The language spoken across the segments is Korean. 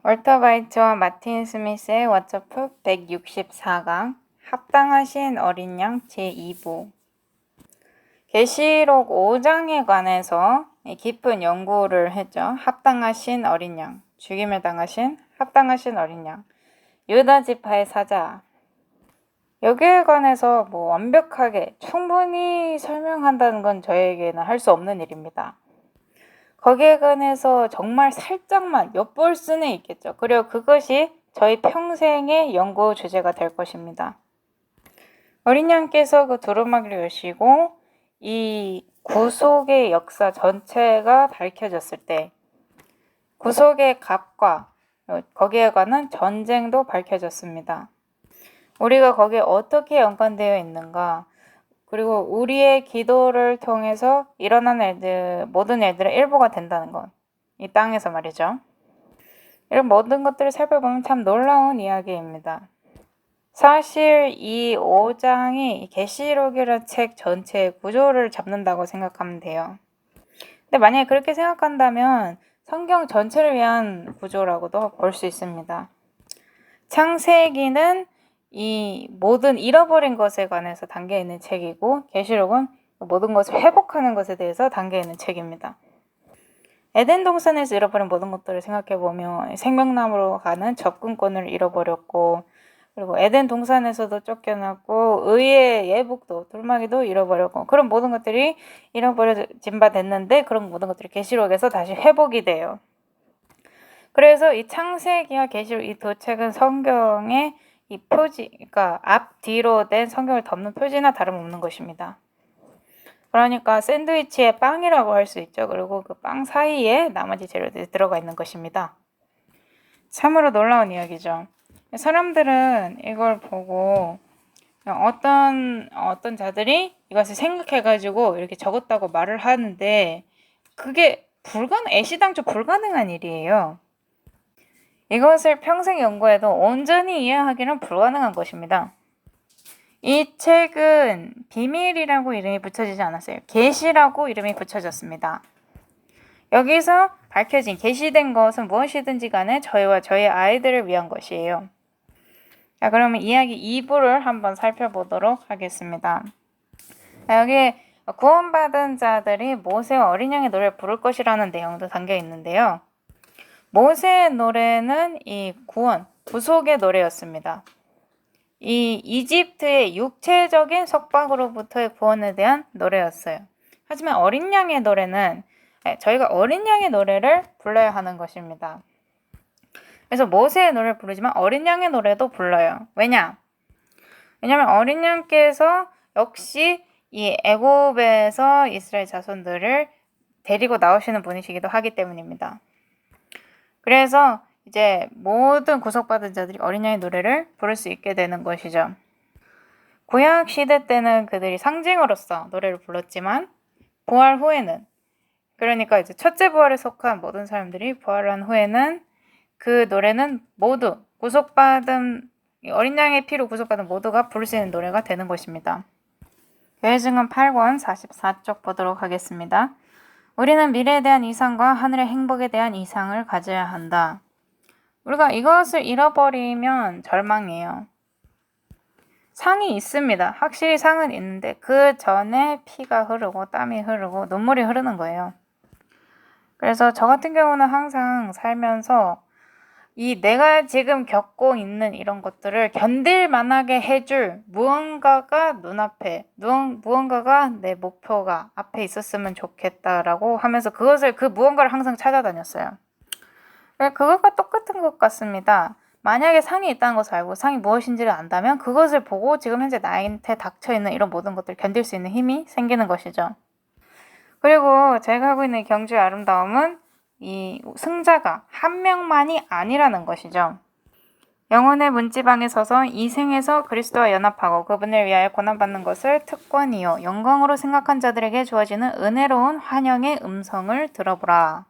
월터 바이트와 마틴 스미스의 워처프 164강 합당하신 어린 양 제2부 계시록 5장에 관해서 깊은 연구를 했죠. 합당하신 어린 양, 죽임을 당하신 합당하신 어린 양, 유다 지파의 사자. 여기에 관해서 완벽하게 충분히 설명한다는 건 저에게는 할 수 없는 일입니다. 거기에 관해서 정말 살짝만 엿볼 수는 있겠죠. 그리고 그것이 저희 평생의 연구 주제가 될 것입니다. 어린 양께서 그 두루마기를 여시고 이 구속의 역사 전체가 밝혀졌을 때 구속의 값과 거기에 관한 전쟁도 밝혀졌습니다. 우리가 거기에 어떻게 연관되어 있는가, 그리고 우리의 기도를 통해서 일어난 모든 일들의 일부가 된다는 것. 이 땅에서 말이죠. 이런 모든 것들을 살펴보면 참 놀라운 이야기입니다. 사실 이 5장이 계시록이라는 책 전체의 구조를 잡는다고 생각하면 돼요. 근데 만약에 그렇게 생각한다면 성경 전체를 위한 구조라고도 볼 수 있습니다. 창세기는 이 모든 잃어버린 것에 관해서 담겨 있는 책이고, 계시록은 모든 것을 회복하는 것에 대해서 담겨 있는 책입니다. 에덴 동산에서 잃어버린 모든 것들을 생각해보면 생명나무로 가는 접근권을 잃어버렸고, 그리고 에덴 동산에서도 쫓겨났고, 의의 예복도 두루마기도 잃어버렸고, 그런 모든 것들이 잃어버려진 바 됐는데 그런 모든 것들이 계시록에서 다시 회복이 돼요. 그래서 이 창세기와 계시록 이 두 책은 성경의 이 표지, 그러니까 앞뒤로 된 성경을 덮는 표지나 다름없는 것입니다. 그러니까 샌드위치의 빵이라고 할 수 있죠. 그리고 그 빵 사이에 나머지 재료들이 들어가 있는 것입니다. 참으로 놀라운 이야기죠. 사람들은 이걸 보고 어떤 자들이 이것을 생각해가지고 이렇게 적었다고 말을 하는데 그게 애시당초 불가능한 일이에요. 이것을 평생 연구해도 온전히 이해하기는 불가능한 것입니다. 이 책은 비밀이라고 이름이 붙여지지 않았어요. 계시라고 이름이 붙여졌습니다. 여기서 밝혀진 계시된 것은 무엇이든지 간에 저희와 저희 아이들을 위한 것이에요. 자, 그러면 이야기 2부를 한번 살펴보도록 하겠습니다. 자, 여기 구원받은 자들이 모세와 어린 양의 노래를 부를 것이라는 내용도 담겨 있는데요. 모세의 노래는 이 구속의 노래였습니다. 이 이집트의 육체적인 속박으로부터의 구원에 대한 노래였어요. 하지만 어린 양의 노래는 저희가 어린 양의 노래를 불러야 하는 것입니다. 그래서 모세의 노래를 부르지만 어린 양의 노래도 불러요. 왜냐하면 어린 양께서 역시 이 애굽에서 이스라엘 자손들을 데리고 나오시는 분이시기도 하기 때문입니다. 그래서 이제 모든 구속받은 자들이 어린 양의 노래를 부를 수 있게 되는 것이죠. 구약 시대 때는 그들이 상징으로서 노래를 불렀지만 부활 후에는, 그러니까 이제 첫째 부활에 속한 모든 사람들이 부활한 후에는 그 노래는 모두 어린 양의 피로 구속받은 모두가 부를 수 있는 노래가 되는 것입니다. 교회 증언 8권 44쪽 보도록 하겠습니다. 우리는 미래에 대한 이상과 하늘의 행복에 대한 이상을 가져야 한다. 우리가 이것을 잃어버리면 절망이에요. 상이 있습니다. 확실히 상은 있는데 그 전에 피가 흐르고 땀이 흐르고 눈물이 흐르는 거예요. 그래서 저 같은 경우는 항상 살면서 이 내가 지금 겪고 있는 이런 것들을 견딜 만하게 해줄 무언가가 눈앞에, 무언가가 내 목표가 앞에 있었으면 좋겠다라고 하면서 그 무언가를 항상 찾아다녔어요. 그것과 똑같은 것 같습니다. 만약에 상이 있다는 것을 알고 상이 무엇인지를 안다면 그것을 보고 지금 현재 나한테 닥쳐있는 이런 모든 것들을 견딜 수 있는 힘이 생기는 것이죠. 그리고 제가 하고 있는 경주의 아름다움은 이 승자가 한 명만이 아니라는 것이죠. 영혼의 문지방에 서서 이 생에서 그리스도와 연합하고 그분을 위하여 고난받는 것을 특권이요 영광으로 생각한 자들에게 주어지는 은혜로운 환영의 음성을 들어보라.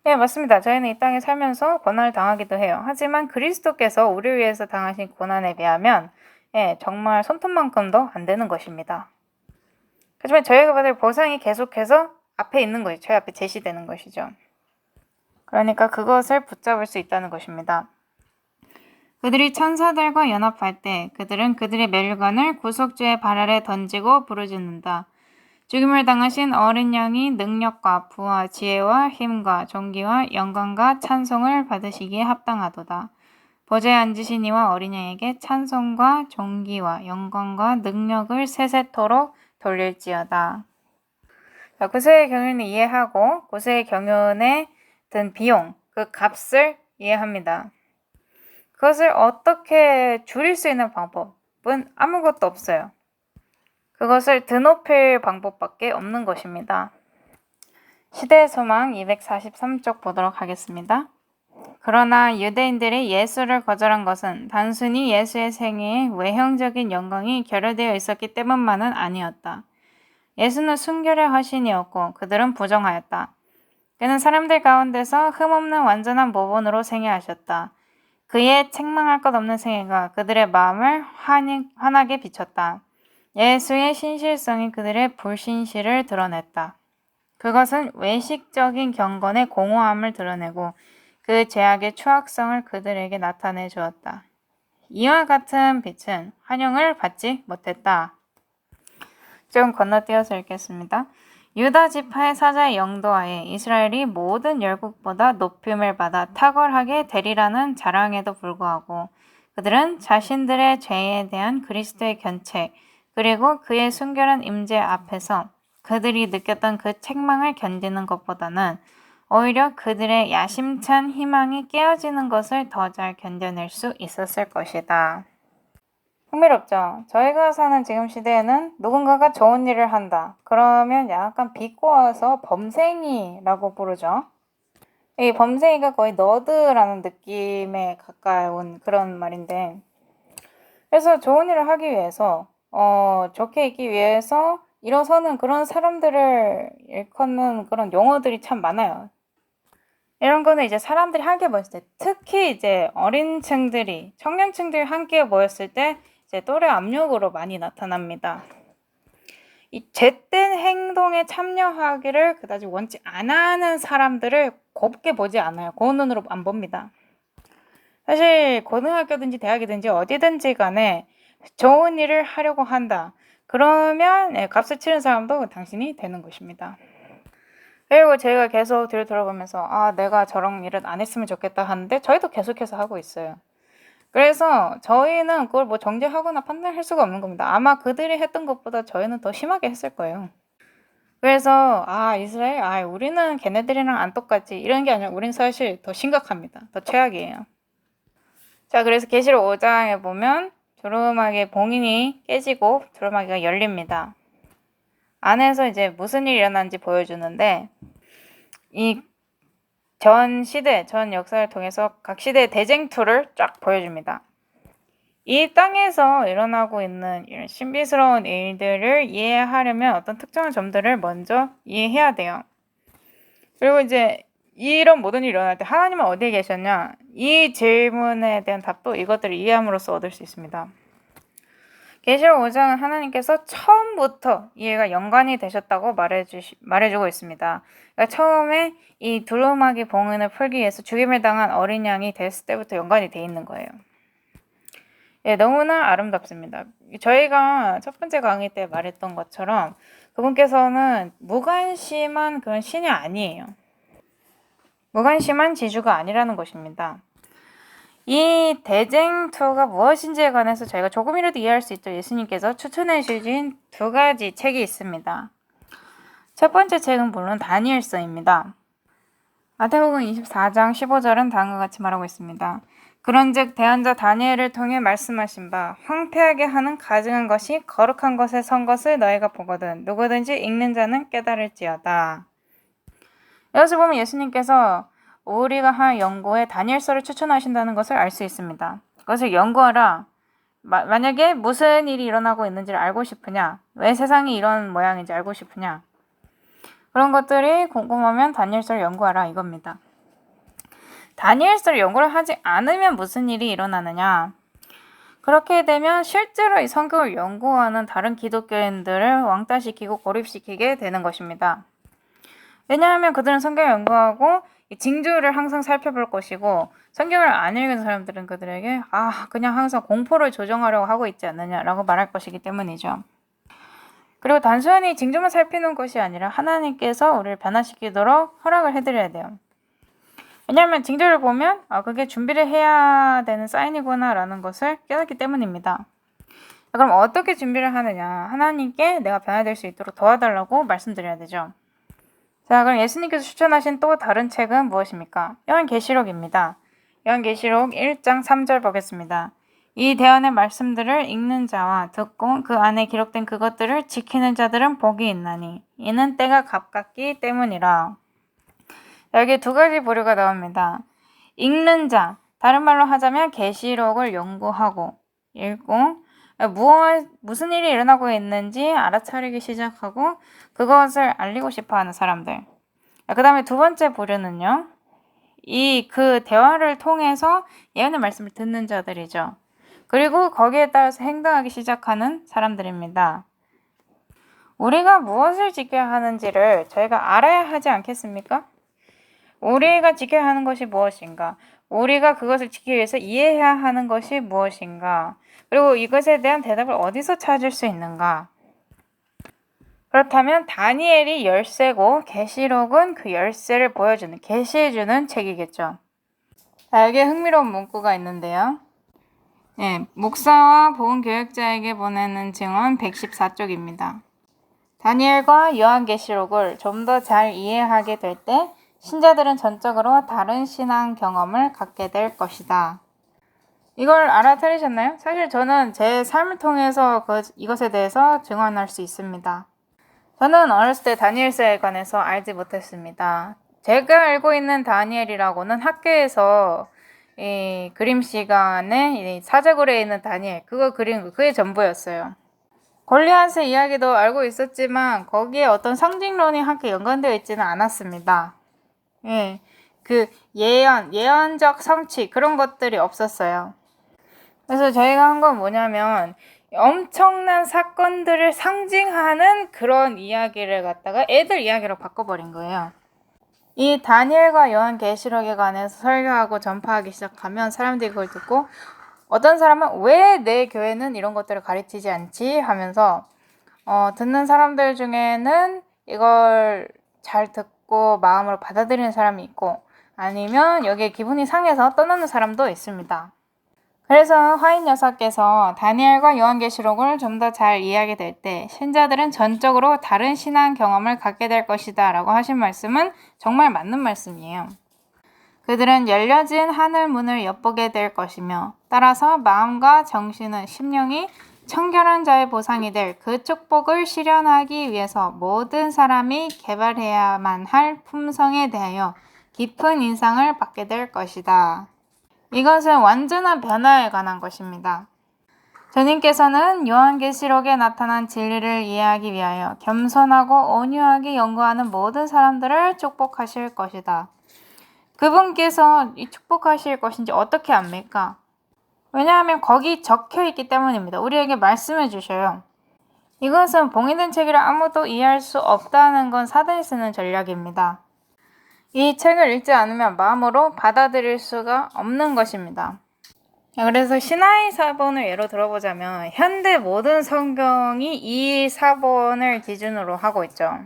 네, 맞습니다. 저희는 이 땅에 살면서 고난을 당하기도 해요. 하지만 그리스도께서 우리를 위해서 당하신 고난에 비하면 정말 손톱만큼도 안 되는 것입니다. 하지만 저희가 받을 보상이 계속해서 앞에 있는 것이 저희 앞에 제시되는 것이죠. 그러니까 그것을 붙잡을 수 있다는 것입니다. 그들이 천사들과 연합할 때 그들은 그들의 멸관을 구속주의 발 아래 던지고 부르짖는다. 죽임을 당하신 어린 양이 능력과 부와 지혜와 힘과 존귀와 영광과 찬송을 받으시기에 합당하도다. 보좌에 앉으신 이와 어린 양에게 찬송과 존귀와 영광과 능력을 세세토록 돌릴지어다. 구세의 경륜을 이해하고 구세의 경륜에 든 비용, 그 값을 이해합니다. 그것을 어떻게 줄일 수 있는 방법은 아무것도 없어요. 그것을 드높일 방법밖에 없는 것입니다. 시대의 소망 243쪽 보도록 하겠습니다. 그러나 유대인들이 예수를 거절한 것은 단순히 예수의 생애에 외형적인 영광이 결여되어 있었기 때문만은 아니었다. 예수는 순결의 화신이었고 그들은 부정하였다. 그는 사람들 가운데서 흠없는 완전한 모본으로 생애하셨다. 그의 책망할 것 없는 생애가 그들의 마음을 환하게 비췄다. 예수의 신실성이 그들의 불신실을 드러냈다. 그것은 외식적인 경건의 공허함을 드러내고 그 죄악의 추악성을 그들에게 나타내 주었다. 이와 같은 빛은 환영을 받지 못했다. 좀 건너뛰어서 읽겠습니다. 유다 지파의 사자의 영도하에 이스라엘이 모든 열국보다 높임을 받아 탁월하게 되리라는 자랑에도 불구하고 그들은 자신들의 죄에 대한 그리스도의 견책 그리고 그의 순결한 임재 앞에서 그들이 느꼈던 그 책망을 견디는 것보다는 오히려 그들의 야심찬 희망이 깨어지는 것을 더 잘 견뎌낼 수 있었을 것이다. 흥미롭죠? 저희가 사는 지금 시대에는 누군가가 좋은 일을 한다. 그러면 약간 비꼬아서 범생이라고 부르죠. 이 범생이가 거의 너드라는 느낌에 가까운 그런 말인데, 그래서 좋은 일을 하기 위해서 좋게 있기 위해서 일어서는 그런 사람들을 일컫는 그런 용어들이 참 많아요. 이런 거는 이제 사람들이 함께 모였을 때, 특히 이제 어린 층들이, 청년층들이 함께 모였을 때 이제 또래 압력으로 많이 나타납니다. 이 죄된 행동에 참여하기를 그다지 원치 안 하는 사람들을 곱게 보지 않아요. 그 눈으로 안 봅니다. 사실 고등학교든지 대학이든지 어디든지 간에 좋은 일을 하려고 한다. 그러면 값을 치른 사람도 당신이 되는 것입니다. 그리고 제가 계속 뒤를 돌아보면서 내가 저런 일은 안 했으면 좋겠다 하는데 저희도 계속해서 하고 있어요. 그래서 저희는 그걸 뭐 정죄하거나 판단할 수가 없는 겁니다. 아마 그들이 했던 것보다 저희는 더 심하게 했을 거예요. 그래서 이스라엘 우리는 걔네들이랑 안 똑같지 이런 게 아니라 우리는 사실 더 심각합니다. 더 최악이에요. 자, 그래서 계시록 5장에 보면 두루마기 봉인이 깨지고 두루마기가 열립니다. 안에서 이제 무슨 일이 일어나는지 보여주는데 이 전 시대, 전 역사를 통해서 각 시대의 대쟁투를 쫙 보여줍니다. 이 땅에서 일어나고 있는 이런 신비스러운 일들을 이해하려면 어떤 특정한 점들을 먼저 이해해야 돼요. 그리고 이제 이런 모든 일이 일어날 때 하나님은 어디에 계셨냐? 이 질문에 대한 답도 이것들을 이해함으로써 얻을 수 있습니다. 계시록 5장은 하나님께서 처음부터 이해가 연관이 되셨다고 말해주고 있습니다. 그러니까 처음에 이 두루마기 봉인을 풀기 위해서 죽임을 당한 어린 양이 됐을 때부터 연관이 돼 있는 거예요. 너무나 아름답습니다. 저희가 첫 번째 강의 때 말했던 것처럼 그분께서는 무관심한 그런 신이 아니에요. 무관심한 지주가 아니라는 것입니다. 이 대쟁투가 무엇인지에 관해서 저희가 조금이라도 이해할 수 있도록 예수님께서 추천해 주신 두 가지 책이 있습니다. 첫 번째 책은 물론 다니엘서입니다. 마태복음 24장 15절은 다음과 같이 말하고 있습니다. 그런즉 대언자 다니엘을 통해 말씀하신 바 황폐하게 하는 가증한 것이 거룩한 것에 선 것을 너희가 보거든 누구든지 읽는 자는 깨달을지어다. 여기서 보면 예수님께서 우리가 할 연구에 다니엘서를 추천하신다는 것을 알 수 있습니다. 그것을 연구하라. 만약에 무슨 일이 일어나고 있는지를 알고 싶으냐, 왜 세상이 이런 모양인지 알고 싶으냐, 그런 것들이 궁금하면 다니엘서를 연구하라 이겁니다. 다니엘서를 연구를 하지 않으면 무슨 일이 일어나느냐? 그렇게 되면 실제로 이 성경을 연구하는 다른 기독교인들을 왕따시키고 고립시키게 되는 것입니다. 왜냐하면 그들은 성경을 연구하고 이 징조를 항상 살펴볼 것이고 성경을 안 읽은 사람들은 그들에게 그냥 항상 공포를 조정하려고 하고 있지 않느냐라고 말할 것이기 때문이죠. 그리고 단순히 징조만 살피는 것이 아니라 하나님께서 우리를 변화시키도록 허락을 해드려야 돼요. 왜냐하면 징조를 보면 그게 준비를 해야 되는 사인이구나 라는 것을 깨닫기 때문입니다. 그럼 어떻게 준비를 하느냐? 하나님께 내가 변화될 수 있도록 도와달라고 말씀드려야 되죠. 자, 그럼 예수님께서 추천하신 또 다른 책은 무엇입니까? 요한계시록입니다. 요한계시록 1장 3절 보겠습니다. 이 대언의 말씀들을 읽는 자와 듣고 그 안에 기록된 그것들을 지키는 자들은 복이 있나니 이는 때가 가깝기 때문이라. 여기 두 가지 부류가 나옵니다. 읽는 자, 다른 말로 하자면 계시록을 연구하고 읽고 무슨 일이 일어나고 있는지 알아차리기 시작하고 그것을 알리고 싶어하는 사람들. 그 다음에 두 번째 부류는요. 그 대화를 통해서 예언의 말씀을 듣는 자들이죠. 그리고 거기에 따라서 행동하기 시작하는 사람들입니다. 우리가 무엇을 지켜야 하는지를 저희가 알아야 하지 않겠습니까? 우리가 지켜야 하는 것이 무엇인가? 우리가 그것을 지키기 위해서 이해해야 하는 것이 무엇인가? 그리고 이것에 대한 대답을 어디서 찾을 수 있는가? 그렇다면 다니엘이 열쇠고 계시록은 그 열쇠를 보여주는, 계시해주는 책이겠죠. 자, 여기에 흥미로운 문구가 있는데요. 목사와 복음교역자에게 보내는 증언 114쪽입니다. 다니엘과 요한계시록을 좀 더 잘 이해하게 될 때 신자들은 전적으로 다른 신앙 경험을 갖게 될 것이다. 이걸 알아차리셨나요? 사실 저는 제 삶을 통해서 이것에 대해서 증언할 수 있습니다. 저는 어렸을 때 다니엘서에 관해서 알지 못했습니다. 제가 알고 있는 다니엘이라고는 학교에서 이 그림 시간에 사자굴에 있는 다니엘, 그거 그린 거, 그게 전부였어요. 골리앗의 이야기도 알고 있었지만 거기에 어떤 상징론이 함께 연관되어 있지는 않았습니다. 그 예언적 성취 그런 것들이 없었어요. 그래서 저희가 한 건 뭐냐면 엄청난 사건들을 상징하는 그런 이야기를 갖다가 애들 이야기로 바꿔버린 거예요. 이 다니엘과 요한계시록에 관해서 설교하고 전파하기 시작하면 사람들이 그걸 듣고 어떤 사람은 왜 내 교회는 이런 것들을 가르치지 않지 하면서 듣는 사람들 중에는 이걸 잘 듣고 마음으로 받아들이는 사람이 있고 아니면 여기에 기분이 상해서 떠나는 사람도 있습니다. 그래서 화인 여사께서 다니엘과 요한계시록을 좀 더 잘 이해하게 될 때 신자들은 전적으로 다른 신앙 경험을 갖게 될 것이다 라고 하신 말씀은 정말 맞는 말씀이에요. 그들은 열려진 하늘 문을 엿보게 될 것이며 따라서 마음과 정신은 심령이 청결한 자의 보상이 될 그 축복을 실현하기 위해서 모든 사람이 개발해야만 할 품성에 대하여 깊은 인상을 받게 될 것이다. 이것은 완전한 변화에 관한 것입니다. 주님께서는 요한계시록에 나타난 진리를 이해하기 위하여 겸손하고 온유하게 연구하는 모든 사람들을 축복하실 것이다. 그분께서 이 축복하실 것인지 어떻게 압니까? 왜냐하면 거기 적혀 있기 때문입니다. 우리에게 말씀해 주셔요. 이것은 봉인된 책이라 아무도 이해할 수 없다는 건 사단이 쓰는 전략입니다. 이 책을 읽지 않으면 마음으로 받아들일 수가 없는 것입니다. 그래서 신하의 사본을 예로 들어보자면 현대 모든 성경이 이 사본을 기준으로 하고 있죠.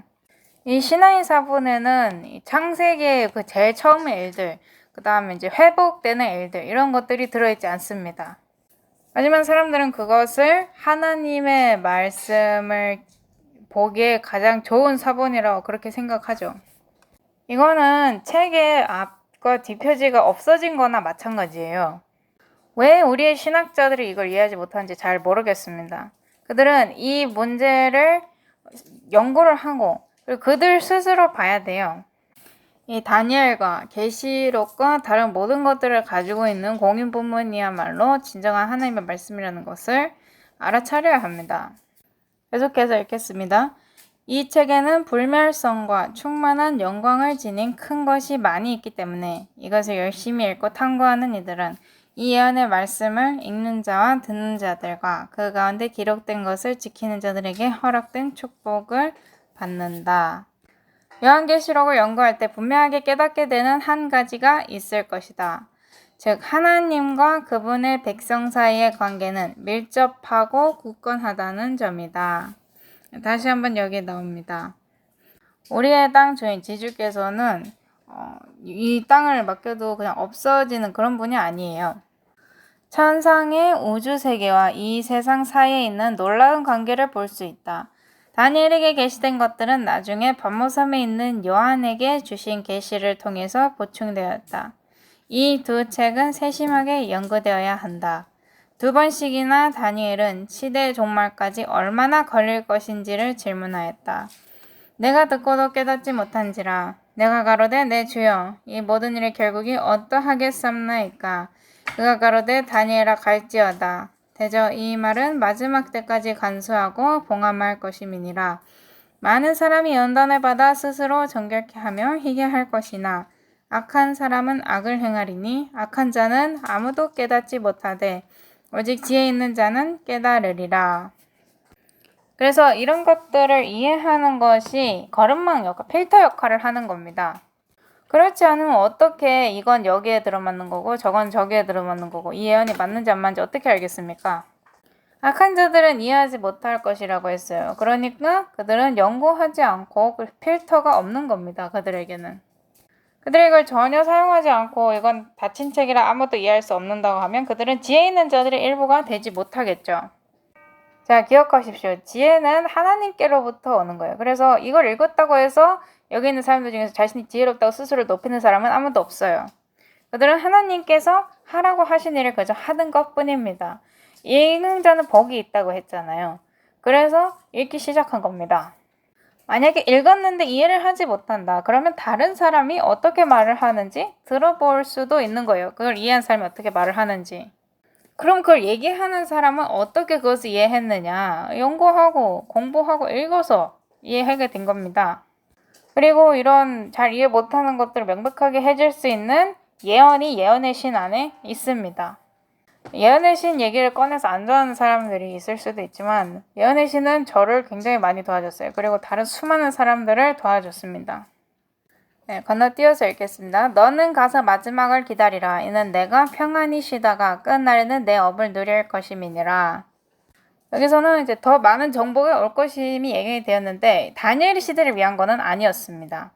이 신하의 사본에는 창세기의 그 제일 처음의 일들, 그 다음에 이제 회복되는 일들 이런 것들이 들어있지 않습니다. 하지만 사람들은 그것을 하나님의 말씀을 보기에 가장 좋은 사본이라고 그렇게 생각하죠. 이거는 책의 앞과 뒷표지가 없어진 거나 마찬가지예요. 왜 우리의 신학자들이 이걸 이해하지 못하는지 잘 모르겠습니다. 그들은 이 문제를 연구를 하고 그리고 그들 스스로 봐야 돼요. 이 다니엘과 계시록과 다른 모든 것들을 가지고 있는 공인 본문이야말로 진정한 하나님의 말씀이라는 것을 알아차려야 합니다. 계속해서 읽겠습니다. 이 책에는 불멸성과 충만한 영광을 지닌 큰 것이 많이 있기 때문에 이것을 열심히 읽고 탐구하는 이들은 이 예언의 말씀을 읽는 자와 듣는 자들과 그 가운데 기록된 것을 지키는 자들에게 허락된 축복을 받는다. 요한계시록을 연구할 때 분명하게 깨닫게 되는 한 가지가 있을 것이다. 즉 하나님과 그분의 백성 사이의 관계는 밀접하고 굳건하다는 점이다. 다시 한번 여기 나옵니다. 우리의 땅 주인 지주께서는 이 땅을 맡겨도 그냥 없어지는 그런 분이 아니에요. 천상의 우주 세계와 이 세상 사이에 있는 놀라운 관계를 볼 수 있다. 다니엘에게 계시된 것들은 나중에 반모섬에 있는 요한에게 주신 계시를 통해서 보충되었다. 이 두 책은 세심하게 연구되어야 한다. 2번씩이나 다니엘은 시대의 종말까지 얼마나 걸릴 것인지를 질문하였다. 내가 듣고도 깨닫지 못한지라. 내가 가로되 내 주여 이 모든 일의 결국이 어떠하겠사옵나이까. 그가 가로되 다니엘아 갈지어다. 대저 이 말은 마지막 때까지 간수하고 봉함할 것임이니라. 많은 사람이 연단을 받아 스스로 정결케 하며 희게 할 것이나 악한 사람은 악을 행하리니 악한 자는 아무도 깨닫지 못하되 오직 지혜 있는 자는 깨달으리라. 그래서 이런 것들을 이해하는 것이 거름망 역할, 필터 역할을 하는 겁니다. 그렇지 않으면 어떻게 이건 여기에 들어맞는 거고 저건 저기에 들어맞는 거고 이 예언이 맞는지 안 맞는지 어떻게 알겠습니까? 악한 자들은 이해하지 못할 것이라고 했어요. 그러니까 그들은 연구하지 않고 필터가 없는 겁니다. 그들에게는. 그들이 이걸 전혀 사용하지 않고 이건 닫힌 책이라 아무도 이해할 수 없는다고 하면 그들은 지혜 있는 자들의 일부가 되지 못하겠죠. 자, 기억하십시오. 지혜는 하나님께로부터 오는 거예요. 그래서 이걸 읽었다고 해서 여기 있는 사람들 중에서 자신이 지혜롭다고 스스로를 높이는 사람은 아무도 없어요. 그들은 하나님께서 하라고 하신 일을 그저 하는 것뿐입니다. 읽는 자는 복이 있다고 했잖아요. 그래서 읽기 시작한 겁니다. 만약에 읽었는데 이해를 하지 못한다. 그러면 다른 사람이 어떻게 말을 하는지 들어볼 수도 있는 거예요. 그걸 이해한 사람이 어떻게 말을 하는지. 그럼 그걸 얘기하는 사람은 어떻게 그것을 이해했느냐. 연구하고 공부하고 읽어서 이해하게 된 겁니다. 그리고 이런 잘 이해 못하는 것들을 명백하게 해줄 수 있는 예언이 예언의 신 안에 있습니다. 예언의 신 얘기를 꺼내서 안 좋아하는 사람들이 있을 수도 있지만 예언의 신은 저를 굉장히 많이 도와줬어요. 그리고 다른 수많은 사람들을 도와줬습니다. 네, 건너뛰어서 읽겠습니다. 너는 가서 마지막을 기다리라. 이는 내가 평안히 쉬다가 끝날에는 내 업을 누릴 것임이니라. 여기서는 이제 더 많은 정보가 올 것임이 예견이 되었는데 다니엘의 시대를 위한 것은 아니었습니다.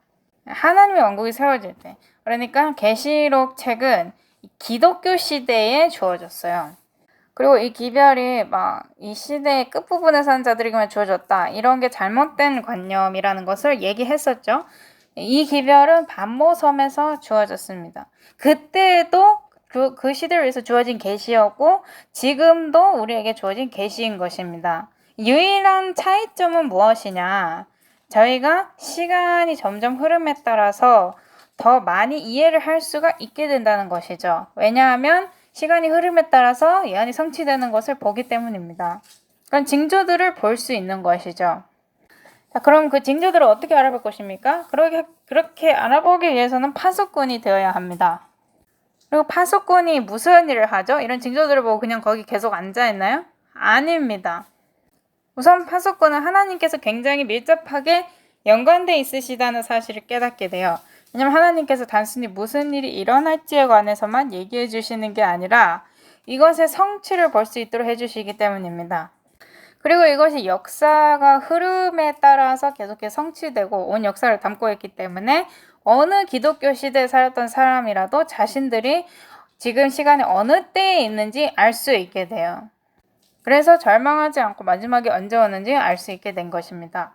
하나님의 왕국이 세워질 때. 그러니까 계시록 책은 기독교 시대에 주어졌어요. 그리고 이 기별이 막 이 시대의 끝부분에 사는 자들에게만 주어졌다. 이런 게 잘못된 관념이라는 것을 얘기했었죠. 이 기별은 반모섬에서 주어졌습니다. 그때도 그 시대를 위해서 주어진 계시였고 지금도 우리에게 주어진 계시인 것입니다. 유일한 차이점은 무엇이냐? 저희가 시간이 점점 흐름에 따라서 더 많이 이해를 할 수가 있게 된다는 것이죠. 왜냐하면 시간이 흐름에 따라서 예언이 성취되는 것을 보기 때문입니다. 그런 징조들을 볼 수 있는 것이죠. 자, 그럼 그 징조들을 어떻게 알아볼 것입니까? 그렇게 알아보기 위해서는 파수꾼이 되어야 합니다. 그리고 파수꾼이 무슨 일을 하죠? 이런 징조들을 보고 그냥 거기 계속 앉아있나요? 아닙니다. 우선 파수꾼은 하나님께서 굉장히 밀접하게 연관되어 있으시다는 사실을 깨닫게 돼요. 왜냐하면 하나님께서 단순히 무슨 일이 일어날지에 관해서만 얘기해 주시는 게 아니라 이것의 성취를 볼 수 있도록 해주시기 때문입니다. 그리고 이것이 역사가 흐름에 따라서 계속해서 성취되고 온 역사를 담고 있기 때문에 어느 기독교 시대에 살았던 사람이라도 자신들이 지금 시간에 어느 때에 있는지 알 수 있게 돼요. 그래서 절망하지 않고 마지막에 언제 오는지 알 수 있게 된 것입니다.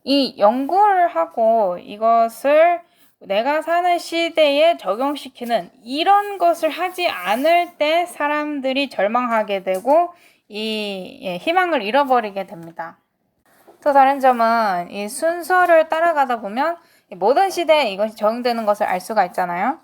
이 연구를 하고 이것을 내가 사는 시대에 적용시키는 이런 것을 하지 않을 때 사람들이 절망하게 되고 희망을 잃어버리게 됩니다. 또 다른 점은 이 순서를 따라가다 보면 모든 시대에 이것이 적용되는 것을 알 수가 있잖아요.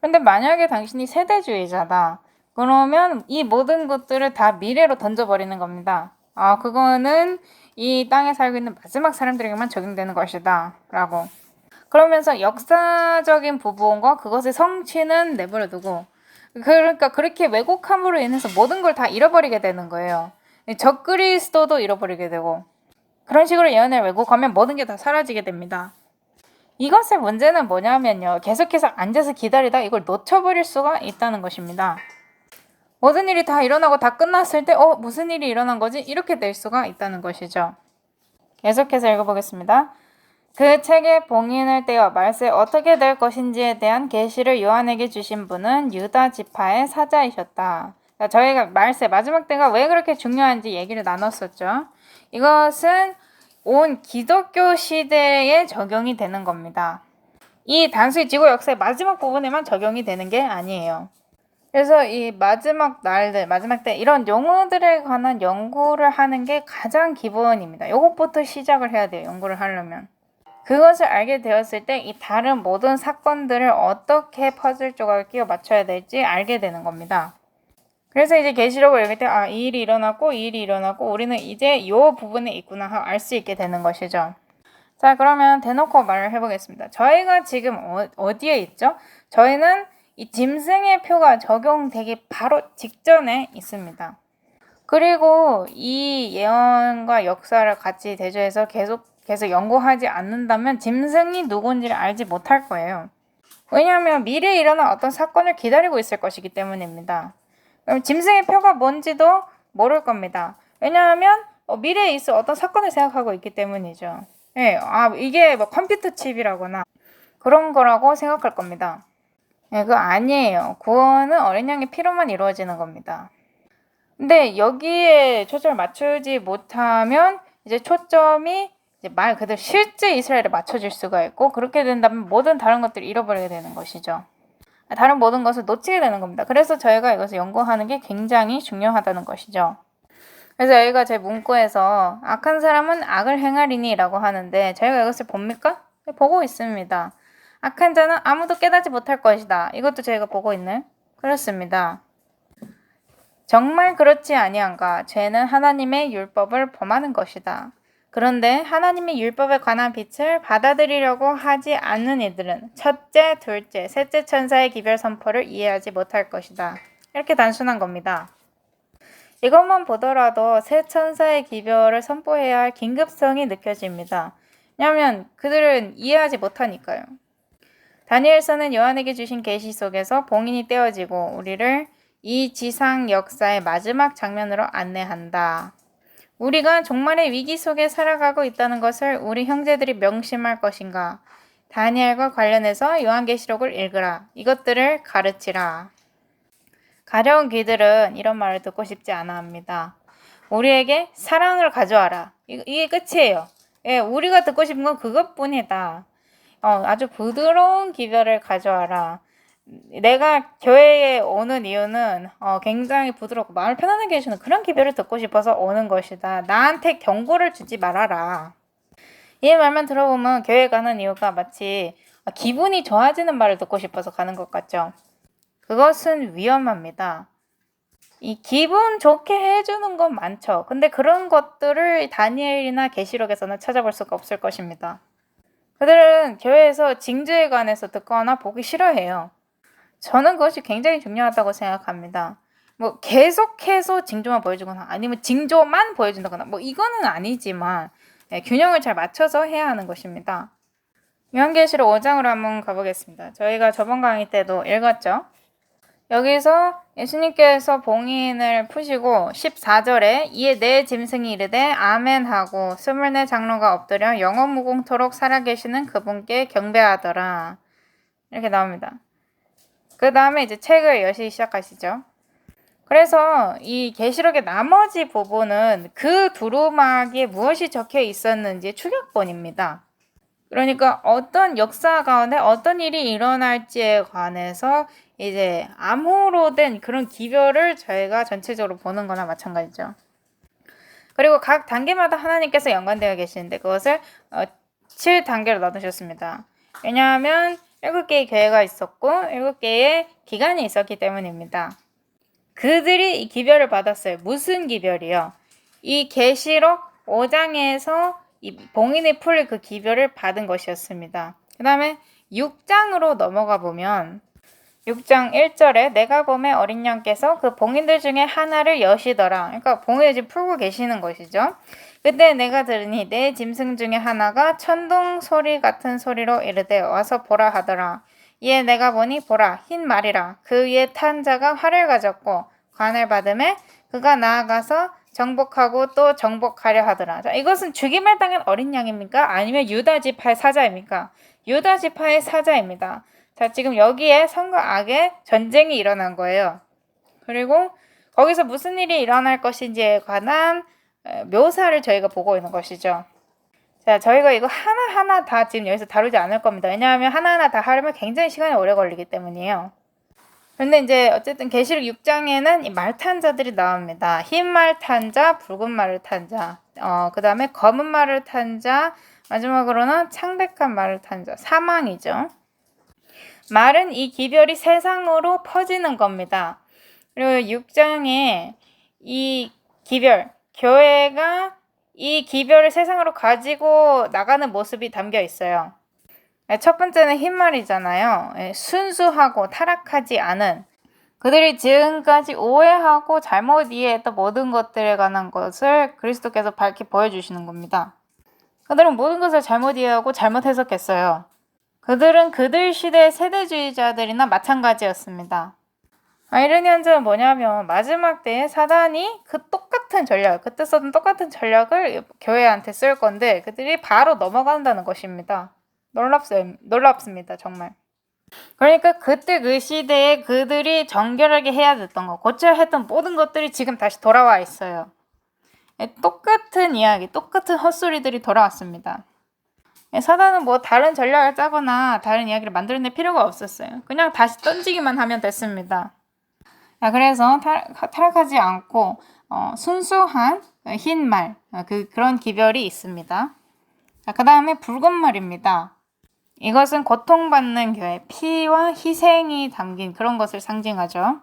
그런데 만약에 당신이 세대주의자다. 그러면 이 모든 것들을 다 미래로 던져버리는 겁니다. 그거는 이 땅에 살고 있는 마지막 사람들에게만 적용되는 것이다. 라고. 그러면서 역사적인 부분과 그것의 성취는 내버려두고 그러니까 그렇게 왜곡함으로 인해서 모든 걸 다 잃어버리게 되는 거예요. 적그리스도도 잃어버리게 되고 그런 식으로 예언을 왜곡하면 모든 게 다 사라지게 됩니다. 이것의 문제는 뭐냐면요. 계속해서 앉아서 기다리다 이걸 놓쳐버릴 수가 있다는 것입니다. 모든 일이 다 일어나고 다 끝났을 때 무슨 일이 일어난 거지? 이렇게 될 수가 있다는 것이죠. 계속해서 읽어보겠습니다. 그 책의 봉인을 떼어 말세 어떻게 될 것인지에 대한 계시를 요한에게 주신 분은 유다 지파의 사자이셨다. 자, 저희가 말세 마지막 때가 왜 그렇게 중요한지 얘기를 나눴었죠. 이것은 온 기독교 시대에 적용이 되는 겁니다. 이 단순히 지구 역사의 마지막 부분에만 적용이 되는 게 아니에요. 그래서 이 마지막 날들, 마지막 때 이런 용어들에 관한 연구를 하는 게 가장 기본입니다. 이것부터 시작을 해야 돼요. 연구를 하려면. 그것을 알게 되었을 때 이 다른 모든 사건들을 어떻게 퍼즐 조각을 끼워 맞춰야 될지 알게 되는 겁니다. 그래서 이제 계시록을 읽을 때 이 일이 일어났고 이 일이 일어났고 우리는 이제 이 부분에 있구나 하고 알 수 있게 되는 것이죠. 자, 그러면 대놓고 말을 해보겠습니다. 저희가 지금 어디에 있죠? 저희는 이 짐승의 표가 적용되기 바로 직전에 있습니다. 그리고 이 예언과 역사를 같이 대조해서 계속 연구하지 않는다면 짐승이 누군지를 알지 못할 거예요. 왜냐하면 미래에 일어날 어떤 사건을 기다리고 있을 것이기 때문입니다. 그럼 짐승의 표가 뭔지도 모를 겁니다. 왜냐하면 미래에 있을 어떤 사건을 생각하고 있기 때문이죠. 네, 이게 뭐 컴퓨터 칩이라거나 그런 거라고 생각할 겁니다. 네, 그거 아니에요. 구원은 어린 양의 피로만 이루어지는 겁니다. 근데 여기에 초점을 맞추지 못하면 이제 초점이 이제 말 그대로 실제 이스라엘에 맞춰질 수가 있고 그렇게 된다면 모든 다른 것들을 잃어버리게 되는 것이죠. 다른 모든 것을 놓치게 되는 겁니다. 그래서 저희가 이것을 연구하는 게 굉장히 중요하다는 것이죠. 그래서 여기가 제 문구에서 악한 사람은 악을 행하리니 라고 하는데 저희가 이것을 봅니까? 보고 있습니다. 악한 자는 아무도 깨닫지 못할 것이다. 이것도 저희가 보고 있는 그렇습니다. 정말 그렇지 아니한가? 죄는 하나님의 율법을 범하는 것이다. 그런데 하나님의 율법에 관한 빛을 받아들이려고 하지 않는 이들은 첫째, 둘째, 셋째 천사의 기별 선포를 이해하지 못할 것이다. 이렇게 단순한 겁니다. 이것만 보더라도 새 천사의 기별을 선포해야 할 긴급성이 느껴집니다. 왜냐하면 그들은 이해하지 못하니까요. 다니엘서는 요한에게 주신 계시 속에서 봉인이 떼어지고 우리를 이 지상 역사의 마지막 장면으로 안내한다. 우리가 종말의 위기 속에 살아가고 있다는 것을 우리 형제들이 명심할 것인가? 다니엘과 관련해서 요한계시록을 읽으라. 이것들을 가르치라. 가려운 귀들은 이런 말을 듣고 싶지 않아 합니다. 우리에게 사랑을 가져와라. 이게 끝이에요. 예, 우리가 듣고 싶은 건 그것뿐이다. 아주 부드러운 기별을 가져와라. 내가 교회에 오는 이유는 굉장히 부드럽고 마음을 편안하게 해주는 그런 기별을 듣고 싶어서 오는 것이다. 나한테 경고를 주지 말아라. 이 말만 들어보면 교회 가는 이유가 마치 기분이 좋아지는 말을 듣고 싶어서 가는 것 같죠. 그것은 위험합니다. 이 기분 좋게 해주는 건 많죠. 근데 그런 것들을 다니엘이나 계시록에서는 찾아볼 수가 없을 것입니다. 그들은 교회에서 징조에 관해서 듣거나 보기 싫어해요. 저는 그것이 굉장히 중요하다고 생각합니다. 뭐 계속해서 징조만 보여주거나 아니면 징조만 보여준다거나 뭐 이거는 아니지만 균형을 잘 맞춰서 해야 하는 것입니다. 요한계시록 5장으로 한번 가보겠습니다. 저희가 저번 강의 때도 읽었죠. 여기서 예수님께서 봉인을 푸시고 14절에 이에 네 짐승이 이르되 아멘 하고 24 장로가 엎드려 영원무궁토록 살아계시는 그분께 경배하더라. 이렇게 나옵니다. 그 다음에 이제 책을 여시기 시작하시죠. 그래서 이 계시록의 나머지 부분은 그 두루마기에 무엇이 적혀 있었는지 추격본입니다. 그러니까 어떤 역사 가운데 어떤 일이 일어날지에 관해서 이제 암호로 된 그런 기별을 저희가 전체적으로 보는 거나 마찬가지죠. 그리고 각 단계마다 하나님께서 연관되어 계시는데 그것을 7단계로 나누셨습니다. 왜냐하면 7개의 교회가 있었고 7개의 기간이 있었기 때문입니다. 그들이 이 기별을 받았어요. 무슨 기별이요? 이 계시록 5장에서 이 봉인이 풀릴 그 기별을 받은 것이었습니다. 그 다음에 6장으로 넘어가 보면 6장 1절에 내가 봄에 어린 양께서 그 봉인들 중에 하나를 여시더라. 그러니까 봉인을 지금 풀고 계시는 것이죠. 그때 내가 들으니 내 짐승 중에 하나가 천둥 소리 같은 소리로 이르되 와서 보라 하더라. 이에 내가 보니 보라 흰 말이라. 그 위에 탄 자가 활을 가졌고 관을 받음에 그가 나아가서 정복하고 또 정복하려 하더라. 자, 이것은 죽임을 당한 어린 양입니까? 아니면 유다 지파의 사자입니까? 유다 지파의 사자입니다. 자, 지금 여기에 선과 악의 전쟁이 일어난 거예요. 그리고 거기서 무슨 일이 일어날 것인지에 관한 묘사를 저희가 보고 있는 것이죠. 자, 저희가 이거 하나하나 다 지금 여기서 다루지 않을 겁니다. 왜냐하면 하나하나 다 하려면 굉장히 시간이 오래 걸리기 때문이에요. 그런데 이제 어쨌든 계시록 6장에는 이 말 탄 자들이 나옵니다. 흰 말 탄 자, 붉은 말을 탄 자, 그 다음에 검은 말을 탄 자, 마지막으로는 창백한 말을 탄 자, 사망이죠. 말은 이 기별이 세상으로 퍼지는 겁니다. 그리고 6장에 이 기별, 교회가 이 기별을 세상으로 가지고 나가는 모습이 담겨 있어요. 첫 번째는 흰 말이잖아요. 순수하고 타락하지 않은 그들이 지금까지 오해하고 잘못 이해했던 모든 것들에 관한 것을 그리스도께서 밝히 보여주시는 겁니다. 그들은 모든 것을 잘못 이해하고 잘못 해석했어요. 그들은 그들 시대의 세대주의자들이나 마찬가지였습니다. 이런 현상은 뭐냐면 마지막 때에 사단이 그 똑같은 전략, 그때 썼던 똑같은 전략을 교회한테 쓸 건데 그들이 바로 넘어간다는 것입니다. 놀랍습니다. 정말. 그러니까 그때 그 시대에 그들이 정결하게 해야 됐던 거, 고쳐야 했던 모든 것들이 지금 다시 돌아와 있어요. 똑같은 이야기, 똑같은 헛소리들이 돌아왔습니다. 사단은 뭐 다른 전략을 짜거나 다른 이야기를 만들어낼 필요가 없었어요. 그냥 다시 던지기만 하면 됐습니다. 그래서 타락하지 않고 순수한 흰 말, 그런 기별이 있습니다. 그 다음에 붉은 말입니다. 이것은 고통받는 교회, 피와 희생이 담긴 그런 것을 상징하죠.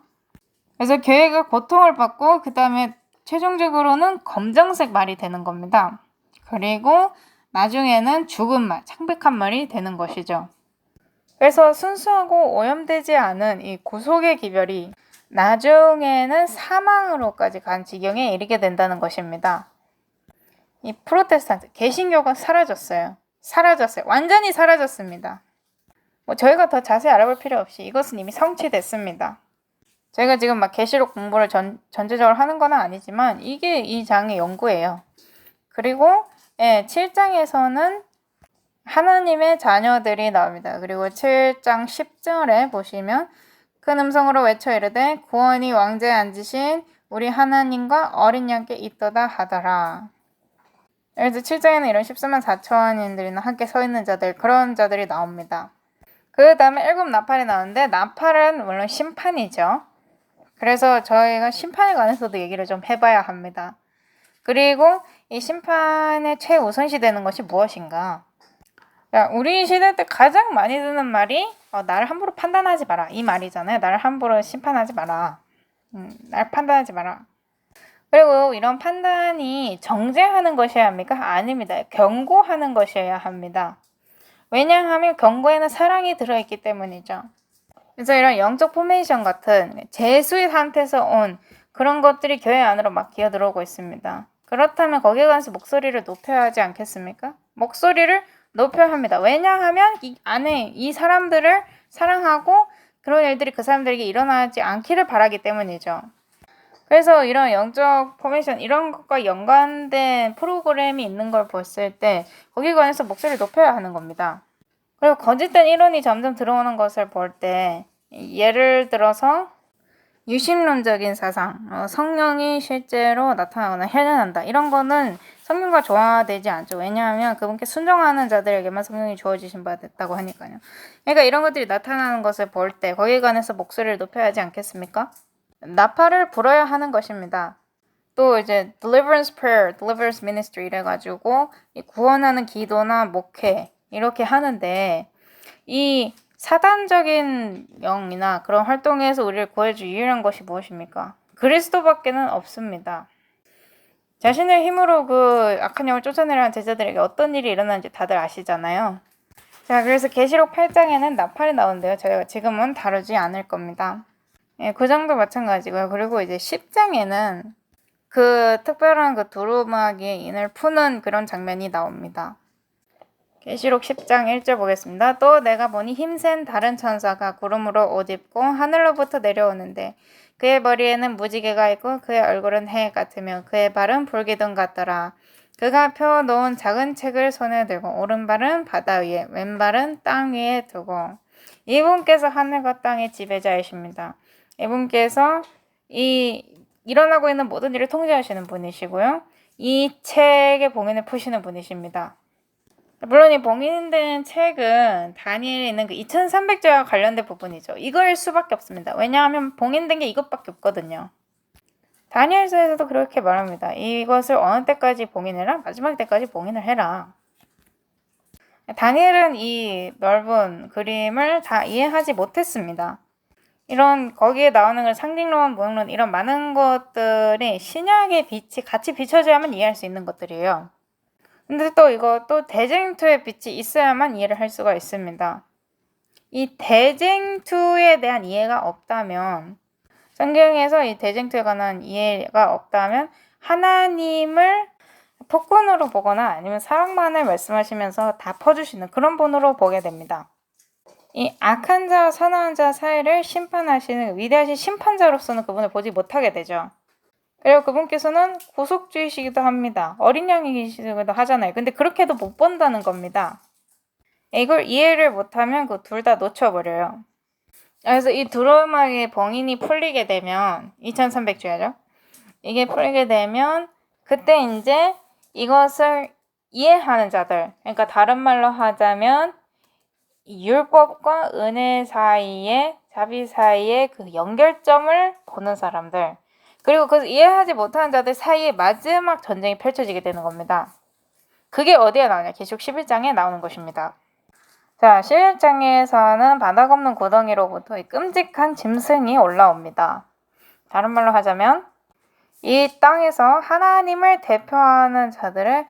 그래서 교회가 고통을 받고 그 다음에 최종적으로는 검정색 말이 되는 겁니다. 그리고 나중에는 죽은 말, 창백한 말이 되는 것이죠. 그래서 순수하고 오염되지 않은 이 구속의 기별이 나중에는 사망으로까지 간 지경에 이르게 된다는 것입니다. 이 프로테스탄트, 개신교가 사라졌어요. 완전히 사라졌습니다. 저희가 더 자세히 알아볼 필요 없이 이것은 이미 성취됐습니다. 저희가 지금 막 계시록 공부를 전체적으로 하는 건 아니지만 이게 이 장의 연구예요. 그리고 7장에서는 하나님의 자녀들이 나옵니다. 그리고 7장 10절에 보시면 큰 음성으로 외쳐 이르되 구원이 왕좌에 앉으신 우리 하나님과 어린 양께 있도다 하더라. 그래서 7장에는 이런 14만 4천인들이나 함께 서 있는 자들, 그런 자들이 나옵니다. 그 다음에 7 나팔이 나오는데 나팔은 물론 심판이죠. 그래서 저희가 심판에 관해서도 얘기를 좀 해봐야 합니다. 그리고 이 심판의 최우선시 되는 것이 무엇인가? 우리 시대 때 가장 많이 듣는 말이 나를 함부로 판단하지 마라. 이 말이잖아요. 나를 함부로 심판하지 마라. 날 판단하지 마라. 그리고 이런 판단이 정죄하는 것이어야 합니까? 아닙니다. 경고하는 것이어야 합니다. 왜냐하면 경고에는 사랑이 들어있기 때문이죠. 그래서 이런 영적 포메이션 같은 제수의 상태에서 온 그런 것들이 교회 안으로 막 기어들어오고 있습니다. 그렇다면 거기에 관해서 목소리를 높여야 하지 않겠습니까? 목소리를 높여야 합니다. 왜냐하면 이 안에 이 사람들을 사랑하고 그런 일들이 그 사람들에게 일어나지 않기를 바라기 때문이죠. 그래서 이런 영적 포메이션 이런 것과 연관된 프로그램이 있는 걸 봤을 때 거기에 관해서 목소리를 높여야 하는 겁니다. 그리고 거짓된 이론이 점점 들어오는 것을 볼 때 예를 들어서 유심론적인 사상, 성령이 실제로 나타나거나 현현한다. 이런 거는 성령과 조화되지 않죠. 왜냐하면 그분께 순종하는 자들에게만 성령이 주어지신 바 됐다고 하니까요. 그러니까 이런 것들이 나타나는 것을 볼 때 거기에 관해서 목소리를 높여야 하지 않겠습니까? 나팔을 불어야 하는 것입니다. 또 이제 deliverance prayer, deliverance ministry 이래가지고 구원하는 기도나 목회 이렇게 하는데 이 사단적인 영이나 그런 활동에서 우리를 구해줄 유일한 것이 무엇입니까? 그리스도밖에는 없습니다. 자신의 힘으로 그 악한 영을 쫓아내려는 제자들에게 어떤 일이 일어나는지 다들 아시잖아요. 자, 그래서 계시록 8장에는 나팔이 나오는데요. 저희가 지금은 다루지 않을 겁니다. 그 정도 마찬가지고요. 그리고 이제 10장에는 그 특별한 그 두루마기의 인을 푸는 그런 장면이 나옵니다. 계시록 10장 1절 보겠습니다. 또 내가 보니 힘센 다른 천사가 구름으로 옷 입고 하늘로부터 내려오는데 그의 머리에는 무지개가 있고 그의 얼굴은 해 같으며 그의 발은 불기둥 같더라. 그가 펴놓은 작은 책을 손에 들고 오른발은 바다 위에 왼발은 땅 위에 두고 이분께서 하늘과 땅의 지배자이십니다. 이분께서 일어나고 있는 모든 일을 통제하시는 분이시고요. 이 책의 봉인을 푸시는 분이십니다. 물론 이 봉인된 책은 다니엘에 있는 그 2300조와 관련된 부분이죠. 이거일 수밖에 없습니다. 왜냐하면 봉인된 게 이것밖에 없거든요. 다니엘서에서도 그렇게 말합니다. 이것을 어느 때까지 봉인해라? 마지막 때까지 봉인을 해라. 다니엘은 이 넓은 그림을 다 이해하지 못했습니다. 이런 거기에 나오는 걸 상징론, 모형론 이런 많은 것들이 신약의 빛이 같이 비춰져야만 이해할 수 있는 것들이에요. 근데 또 이거 또 대쟁투의 빛이 있어야만 이해를 할 수가 있습니다. 이 대쟁투에 대한 이해가 없다면 성경에서 이 대쟁투에 관한 이해가 없다면 하나님을 폭군으로 보거나 아니면 사랑만을 말씀하시면서 다 퍼주시는 그런 분으로 보게 됩니다. 이 악한 자와 선한 자 사이를 심판하시는 위대하신 심판자로서는 그분을 보지 못하게 되죠. 그리고 그분께서는 구속주이시기도 합니다. 어린 양이시기도 하잖아요. 근데 그렇게도 못 본다는 겁니다. 이걸 이해를 못하면 그 둘 다 놓쳐버려요. 그래서 이 두루마기의 봉인이 풀리게 되면 2300주야죠. 이게 풀리게 되면 그때 이제 이것을 이해하는 자들, 그러니까 다른 말로 하자면 율법과 은혜 사이에 자비 사이에 그 연결점을 보는 사람들, 그리고 그 이해하지 못하는 자들 사이에 마지막 전쟁이 펼쳐지게 되는 겁니다. 그게 어디에 나오냐? 계시록 11장에 나오는 것입니다. 자, 11장에서는 바닥 없는 구덩이로부터 이 끔찍한 짐승이 올라옵니다. 다른 말로 하자면 이 땅에서 하나님을 대표하는 자들을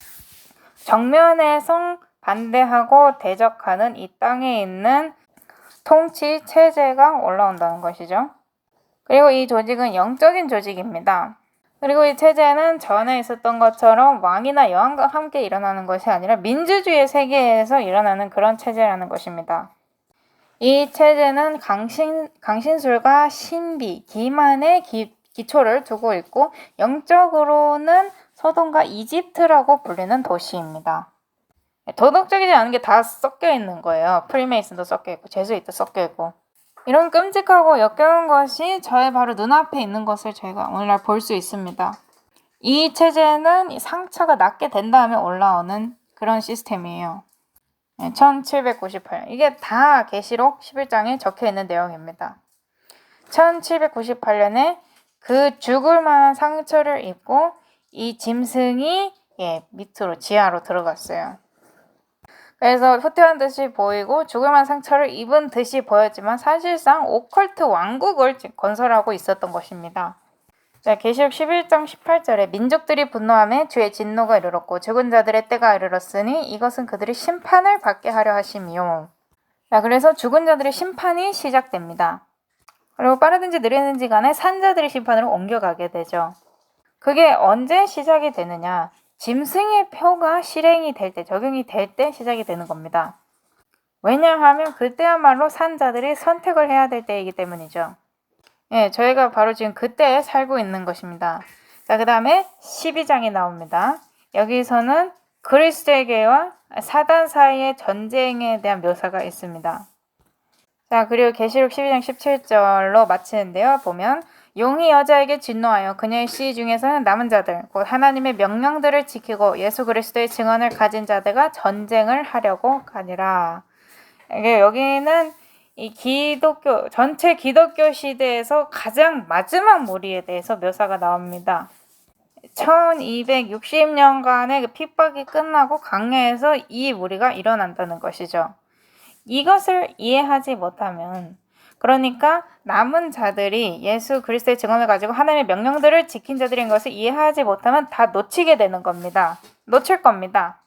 정면에서 반대하고 대적하는 이 땅에 있는 통치 체제가 올라온다는 것이죠. 그리고 이 조직은 영적인 조직입니다. 그리고 이 체제는 전에 있었던 것처럼 왕이나 여왕과 함께 일어나는 것이 아니라 민주주의 세계에서 일어나는 그런 체제라는 것입니다. 이 체제는 강신술과 신비, 기만의 기초를 두고 있고 영적으로는 소돔과 이집트라고 불리는 도시입니다. 도덕적이지 않은 게 다 섞여 있는 거예요. 프리메이슨도 섞여 있고 제수이도 섞여 있고 이런 끔찍하고 역겨운 것이 저의 바로 눈앞에 있는 것을 저희가 오늘날 볼 수 있습니다. 이 체제는 상처가 낫게 된 다음에 올라오는 그런 시스템이에요. 1798년. 이게 다 계시록 11장에 적혀 있는 내용입니다. 1798년에 그 죽을 만한 상처를 입고 이 짐승이 밑으로 지하로 들어갔어요. 그래서 후퇴한 듯이 보이고 죽을 만한 상처를 입은 듯이 보였지만 사실상 오컬트 왕국을 건설하고 있었던 것입니다. 자, 계시록 11장 18절에 민족들이 분노하며 주의 진노가 이르렀고 죽은 자들의 때가 이르렀으니 이것은 그들이 심판을 받게 하려 하심이요. 자, 그래서 죽은 자들의 심판이 시작됩니다. 그리고 빠르든지 느리든지 간에 산자들의 심판으로 옮겨가게 되죠. 그게 언제 시작이 되느냐? 짐승의 표가 실행이 될 때, 적용이 될 때 시작이 되는 겁니다. 왜냐하면 그때야말로 산자들이 선택을 해야 될 때이기 때문이죠. 저희가 바로 지금 그때에 살고 있는 것입니다. 자, 그 다음에 12장이 나옵니다. 여기서는 그리스도에게와 사단 사이의 전쟁에 대한 묘사가 있습니다. 자, 그리고 계시록 12장 17절로 마치는데요. 보면 용이 여자에게 진노하여 그녀의 씨 중에서는 남은 자들, 곧 하나님의 명령들을 지키고 예수 그리스도의 증언을 가진 자들과 전쟁을 하려고 가니라. 여기는 이 전체 기독교 시대에서 가장 마지막 무리에 대해서 묘사가 나옵니다. 1260년간의 그 핍박이 끝나고 강야에서 이 무리가 일어난다는 것이죠. 이것을 이해하지 못하면, 그러니까 남은 자들이 예수 그리스도의 증언을 가지고 하나님의 명령들을 지킨 자들인 것을 이해하지 못하면 다 놓치게 되는 겁니다. 놓칠 겁니다.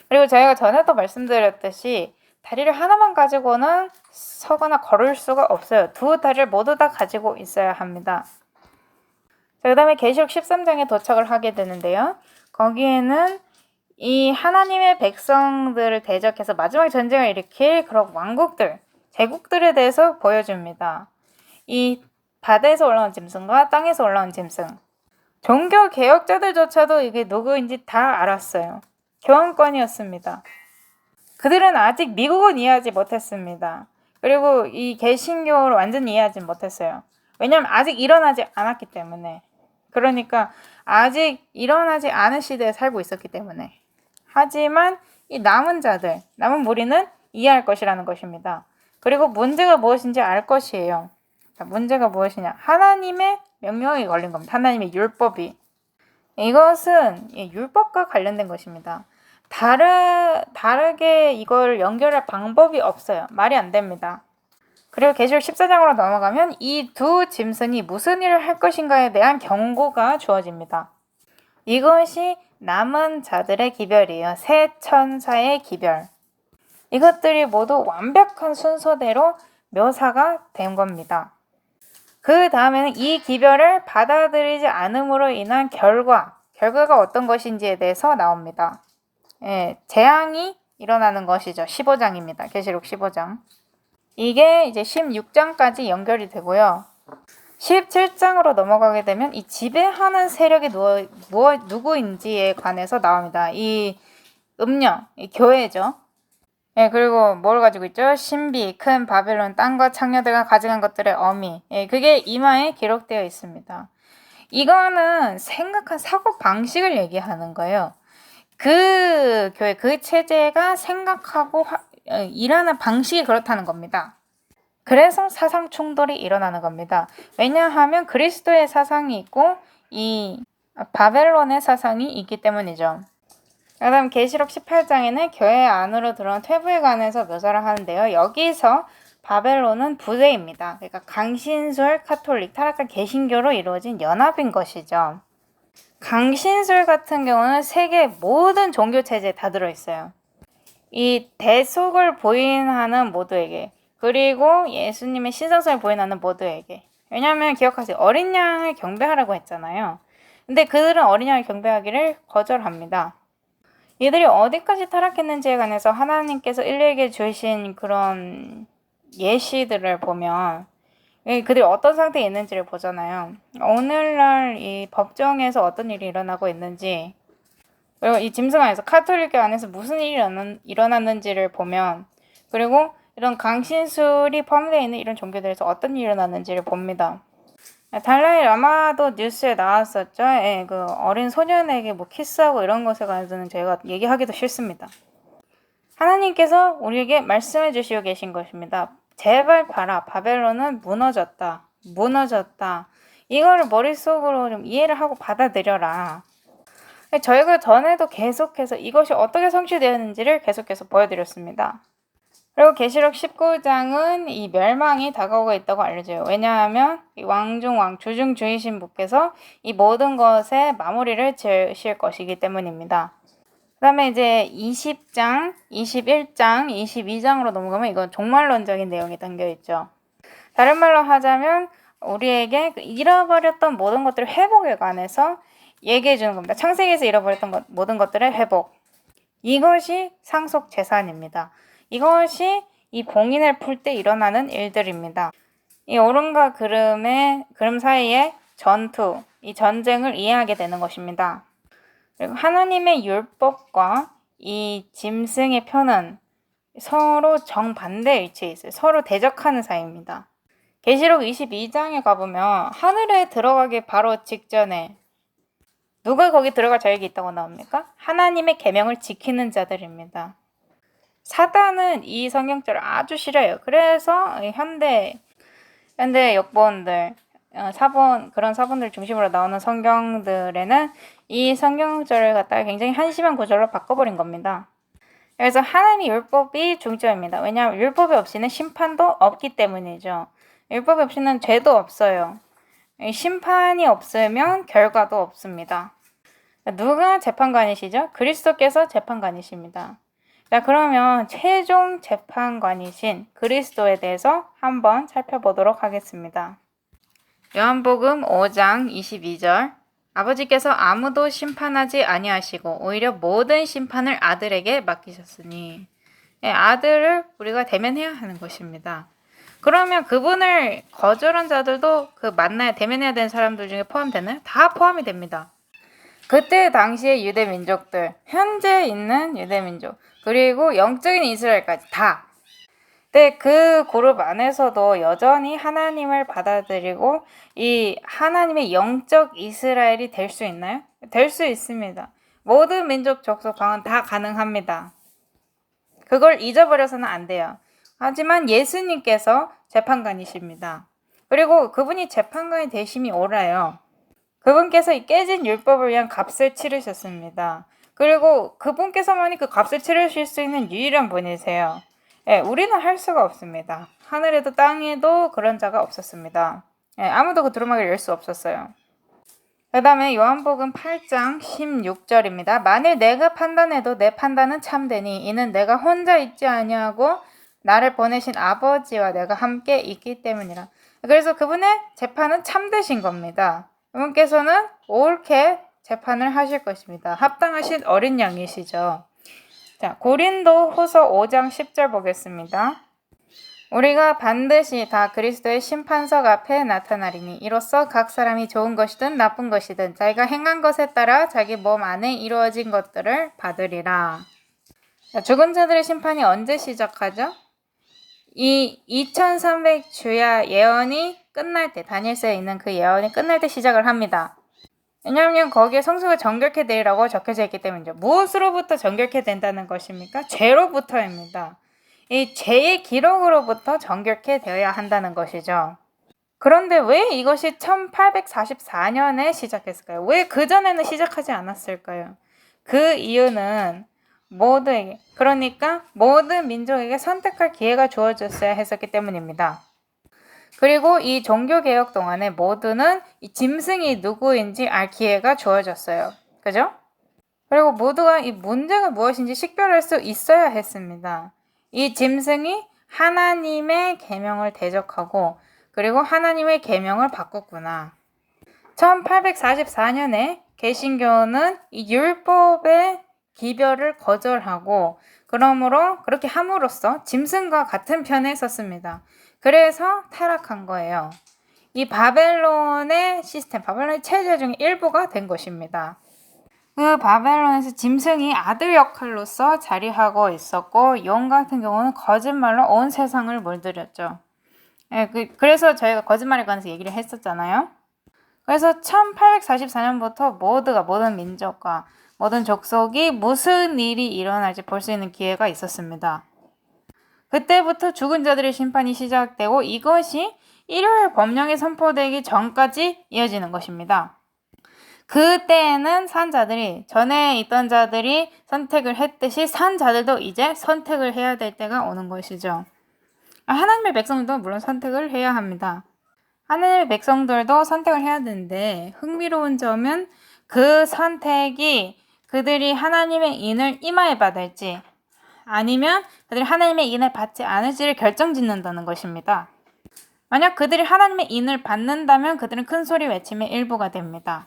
그리고 저희가 전에도 말씀드렸듯이 다리를 하나만 가지고는 서거나 걸을 수가 없어요. 두 다리를 모두 다 가지고 있어야 합니다. 자, 그 다음에 계시록 13장에 도착을 하게 되는데요. 거기에는 이 하나님의 백성들을 대적해서 마지막 전쟁을 일으킬 그런 왕국들, 제국들에 대해서 보여줍니다. 이 바다에서 올라온 짐승과 땅에서 올라온 짐승. 종교 개혁자들조차도 이게 누구인지 다 알았어요. 교환권이었습니다. 그들은 아직 미국은 이해하지 못했습니다. 그리고 이 개신교를 완전히 이해하지 못했어요. 왜냐하면 아직 일어나지 않았기 때문에. 그러니까 아직 일어나지 않은 시대에 살고 있었기 때문에. 하지만 이 남은 자들, 남은 무리는 이해할 것이라는 것입니다. 그리고 문제가 무엇인지 알 것이에요. 자, 문제가 무엇이냐? 하나님의 명령이 걸린 겁니다. 하나님의 율법이. 이것은 율법과 관련된 것입니다. 다르게 이걸 연결할 방법이 없어요. 말이 안 됩니다. 그리고 계시록 14장으로 넘어가면 이 두 짐승이 무슨 일을 할 것인가에 대한 경고가 주어집니다. 이것이 남은 자들의 기별이에요. 새 천사의 기별. 이것들이 모두 완벽한 순서대로 묘사가 된 겁니다. 그 다음에는 이 기별을 받아들이지 않음으로 인한 결과가 어떤 것인지에 대해서 나옵니다. 재앙이 일어나는 것이죠. 15장입니다. 계시록 15장. 이게 이제 16장까지 연결이 되고요. 17장으로 넘어가게 되면 이 지배하는 세력이 누구인지에 관해서 나옵니다. 이 음령, 이 교회죠. 그리고 뭘 가지고 있죠? 신비, 큰 바벨론, 땅과 창녀들과 가져간 것들의 어미. 그게 이마에 기록되어 있습니다. 이거는 생각한 사고 방식을 얘기하는 거예요. 그 교회, 그 체제가 생각하고 일하는 방식이 그렇다는 겁니다. 그래서 사상 충돌이 일어나는 겁니다. 왜냐하면 그리스도의 사상이 있고 이 바벨론의 사상이 있기 때문이죠. 그 다음 계시록 18장에는 교회 안으로 들어온 퇴부에 관해서 묘사를 하는데요. 여기서 바벨론은 부대입니다. 그러니까 강신술, 카톨릭, 타락한 개신교로 이루어진 연합인 것이죠. 강신술 같은 경우는 세계 모든 종교 체제에 다 들어있어요. 이 대속을 부인하는 모두에게, 그리고 예수님의 신성성을 부인하는 모두에게. 왜냐하면 기억하세요. 어린 양을 경배하라고 했잖아요. 근데 그들은 어린 양을 경배하기를 거절합니다. 이들이 어디까지 타락했는지에 관해서 하나님께서 인류에게 주신 그런 예시들을 보면 그들이 어떤 상태에 있는지를 보잖아요. 오늘날 이 법정에서 어떤 일이 일어나고 있는지, 그리고 이 짐승 안에서 카톨릭교 안에서 무슨 일이 일어났는지를 보면, 그리고 이런 강신술이 포함되어 있는 이런 종교들에서 어떤 일이 일어났는지를 봅니다. 달라이 라마도 뉴스에 나왔었죠. 그 어린 소년에게 뭐 키스하고 이런 것에 관해서는 제가 얘기하기도 싫습니다. 하나님께서 우리에게 말씀해 주시고 계신 것입니다. 제발 봐라. 바벨론은 무너졌다. 이거를 머릿속으로 좀 이해를 하고 받아들여라. 저희가 전에도 계속해서 이것이 어떻게 성취되었는지를 계속해서 보여드렸습니다. 그리고 계시록 19장은 이 멸망이 다가오고 있다고 알려져요. 왜냐하면 이 왕중왕 주중주이신 분께서 이 모든 것에 마무리를 지으실 것이기 때문입니다. 그 다음에 이제 20장, 21장, 22장으로 넘어가면 이건 종말론적인 내용이 담겨있죠. 다른 말로 하자면 우리에게 잃어버렸던 모든 것들을 회복에 관해서 얘기해 주는 겁니다. 창세기에서 잃어버렸던 모든 것들의 회복. 이것이 상속재산입니다. 이것이 이 봉인을 풀 때 일어나는 일들입니다. 이 오름과 그름 사이의 전투, 이 전쟁을 이해하게 되는 것입니다. 그리고 하나님의 율법과 이 짐승의 편은 서로 정반대의 위치에 있어요. 서로 대적하는 사이입니다. 계시록 22장에 가보면 하늘에 들어가기 바로 직전에 누가 거기 들어갈 자격이 있다고 나옵니까? 하나님의 계명을 지키는 자들입니다. 사단은 이 성경절을 아주 싫어해요. 그래서 현대 역본들, 그런 사본들 중심으로 나오는 성경들에는 이 성경절을 갖다가 굉장히 한심한 구절로 바꿔버린 겁니다. 그래서 하나님의 율법이 중점입니다. 왜냐하면 율법이 없이는 심판도 없기 때문이죠. 율법이 없이는 죄도 없어요. 심판이 없으면 결과도 없습니다. 누가 재판관이시죠? 그리스도께서 재판관이십니다. 자, 그러면 최종 재판관이신 그리스도에 대해서 한번 살펴보도록 하겠습니다. 요한복음 5장 22절 아버지께서 아무도 심판하지 아니하시고 오히려 모든 심판을 아들에게 맡기셨으니 아들을 우리가 대면해야 하는 것입니다. 그러면 그분을 거절한 자들도 그 대면해야 되는 사람들 중에 포함되나요? 다 포함이 됩니다. 그때 당시의 유대 민족들, 현재 있는 유대 민족, 그리고 영적인 이스라엘까지 다. 근데 그 그룹 안에서도 여전히 하나님을 받아들이고 이 하나님의 영적 이스라엘이 될 수 있나요? 될 수 있습니다. 모든 민족, 족속, 방언 다 가능합니다. 그걸 잊어버려서는 안 돼요. 하지만 예수님께서 재판관이십니다. 그리고 그분이 재판관이 되심이 옳아요. 그분께서 이 깨진 율법을 위한 값을 치르셨습니다. 그리고 그분께서만이 그 값을 치르실 수 있는 유일한 분이세요. 우리는 할 수가 없습니다. 하늘에도 땅에도 그런 자가 없었습니다. 아무도 그 두루마기를 열 수 없었어요. 그 다음에 요한복음 8장 16절입니다. 만일 내가 판단해도 내 판단은 참되니 이는 내가 혼자 있지 아니하고 나를 보내신 아버지와 내가 함께 있기 때문이라. 그래서 그분의 재판은 참되신 겁니다. 그분께서는 옳게 재판을 하실 것입니다. 합당하신 어린 양이시죠. 자, 고린도 후서 5장 10절 보겠습니다. 우리가 반드시 다 그리스도의 심판석 앞에 나타나리니 이로써 각 사람이 좋은 것이든 나쁜 것이든 자기가 행한 것에 따라 자기 몸 안에 이루어진 것들을 받으리라. 자, 죽은 자들의 심판이 언제 시작하죠? 이 2300주야 예언이 끝날 때, 다니엘서에 있는 그 예언이 끝날 때 시작을 합니다. 왜냐하면 거기에 성소가 정결케 되리라고 적혀져 있기 때문이죠. 무엇으로부터 정결케 된다는 것입니까? 죄로부터입니다. 이 죄의 기록으로부터 정결케 되어야 한다는 것이죠. 그런데 왜 이것이 1844년에 시작했을까요? 왜 그전에는 시작하지 않았을까요? 그 이유는 모두에게, 그러니까 모든 민족에게 선택할 기회가 주어졌어야 했었기 때문입니다. 그리고 이 종교개혁 동안에 모두는 이 짐승이 누구인지 알 기회가 주어졌어요. 그죠? 그리고 모두가 이 문제가 무엇인지 식별할 수 있어야 했습니다. 이 짐승이 하나님의 계명을 대적하고 그리고 하나님의 계명을 바꿨구나. 1844년에 개신교는 이 율법의 기별을 거절하고 그러므로 그렇게 함으로써 짐승과 같은 편에 섰습니다. 그래서 타락한 거예요. 이 바벨론의 시스템, 바벨론의 체제 중에 일부가 된 것입니다. 그 바벨론에서 짐승이 아들 역할로서 자리하고 있었고 용 같은 경우는 거짓말로 온 세상을 물들였죠. 그래서 저희가 거짓말에 관해서 얘기를 했었잖아요. 그래서 1844년부터 모든 민족과 모든 족속이 무슨 일이 일어날지 볼 수 있는 기회가 있었습니다. 그때부터 죽은 자들의 심판이 시작되고 이것이 일요일 법령이 선포되기 전까지 이어지는 것입니다. 그때에는 산 자들이, 전에 있던 자들이 선택을 했듯이 산 자들도 이제 선택을 해야 될 때가 오는 것이죠. 하나님의 백성들도 물론 선택을 해야 합니다. 하나님의 백성들도 선택을 해야 되는데 흥미로운 점은 그 선택이 그들이 하나님의 인을 임하에 받을지 아니면 그들이 하나님의 인을 받지 않을지를 결정짓는다는 것입니다. 만약 그들이 하나님의 인을 받는다면 그들은 큰 소리 외침의 일부가 됩니다.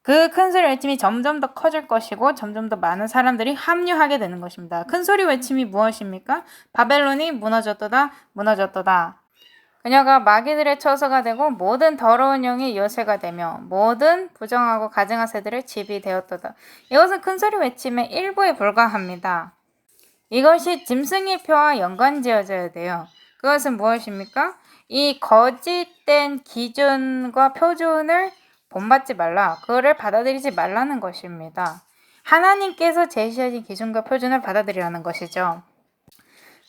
그 큰 소리 외침이 점점 더 커질 것이고 점점 더 많은 사람들이 합류하게 되는 것입니다. 큰 소리 외침이 무엇입니까? 바벨론이 무너졌도다, 무너졌도다. 그녀가 마귀들의 처소가 되고 모든 더러운 영의 요새가 되며 모든 부정하고 가증한 새들의 집이 되었도다. 이것은 큰 소리 외침의 일부에 불과합니다. 이것이 짐승의 표와 연관지어져야 돼요. 그것은 무엇입니까? 이 거짓된 기준과 표준을 본받지 말라. 그거를 받아들이지 말라는 것입니다. 하나님께서 제시하신 기준과 표준을 받아들이라는 것이죠.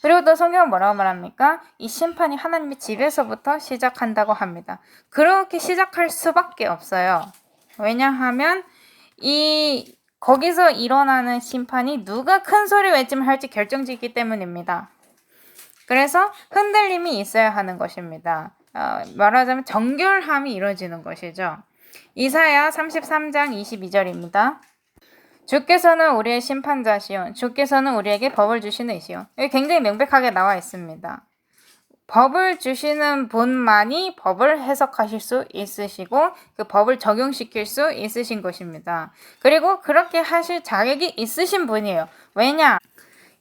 그리고 또 성경은 뭐라고 말합니까? 이 심판이 하나님의 집에서부터 시작한다고 합니다. 그렇게 시작할 수밖에 없어요. 왜냐하면 거기서 일어나는 심판이 누가 큰 소리 외침을 할지 결정짓기 때문입니다. 그래서 흔들림이 있어야 하는 것입니다. 말하자면 정결함이 이루어지는 것이죠. 이사야 33장 22절입니다. 주께서는 우리의 심판자시요 주께서는 우리에게 법을 주시는 이시요. 여기 굉장히 명백하게 나와 있습니다. 법을 주시는 분만이 법을 해석하실 수 있으시고 그 법을 적용시킬 수 있으신 것입니다. 그리고 그렇게 하실 자격이 있으신 분이에요. 왜냐?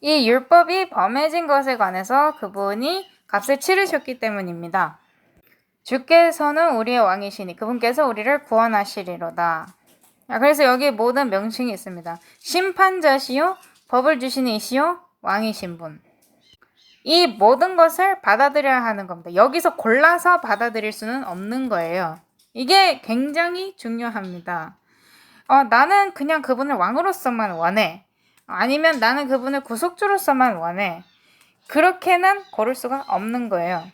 이 율법이 범해진 것에 관해서 그분이 값을 치르셨기 때문입니다. 주께서는 우리의 왕이시니 그분께서 우리를 구원하시리로다. 그래서 여기 모든 명칭이 있습니다. 심판자시요, 법을 주시는 이시요, 왕이신 분. 이 모든 것을 받아들여야 하는 겁니다. 여기서 골라서 받아들일 수는 없는 거예요. 이게 굉장히 중요합니다. 나는 그냥 그분을 왕으로서만 원해. 아니면 나는 그분을 구속주로서만 원해. 그렇게는 고를 수가 없는 거예요.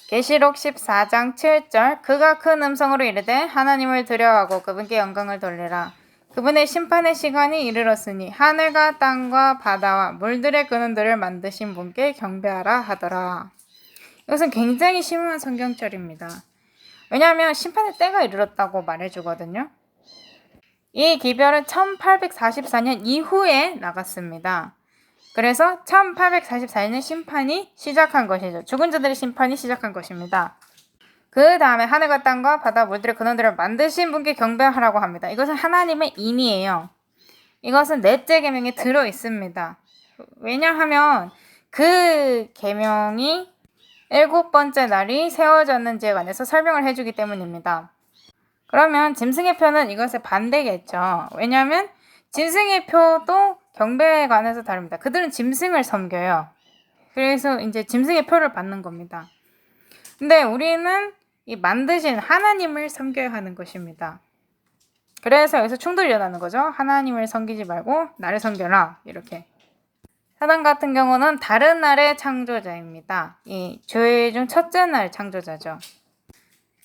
계시록 14장 7절 그가 큰 음성으로 이르되 하나님을 두려워하고 그분께 영광을 돌리라. 그분의 심판의 시간이 이르렀으니 하늘과 땅과 바다와 물들의 근원들을 만드신 분께 경배하라 하더라. 이것은 굉장히 심오한 성경절입니다. 왜냐하면 심판의 때가 이르렀다고 말해주거든요. 이 기별은 1844년 이후에 나갔습니다. 그래서 1844년 심판이 시작한 것이죠. 죽은 자들의 심판이 시작한 것입니다. 그 다음에 하늘과 땅과 바다 물들의 근원들을 만드신 분께 경배하라고 합니다. 이것은 하나님의 인이에요. 이것은 넷째 계명에 들어 있습니다. 왜냐하면 그 계명이 7번째 날이 세워졌는지에 관해서 설명을 해주기 때문입니다. 그러면 짐승의 표는 이것에 반대겠죠. 왜냐하면 짐승의 표도 경배에 관해서 다릅니다. 그들은 짐승을 섬겨요. 그래서 이제 짐승의 표를 받는 겁니다. 근데 우리는 이 만드신 하나님을 섬겨야 하는 것입니다. 그래서 여기서 충돌이 일어나는 거죠. 하나님을 섬기지 말고 나를 섬겨라. 이렇게. 사단 같은 경우는 다른 날의 창조자입니다. 이 주일 중 첫째 날 창조자죠.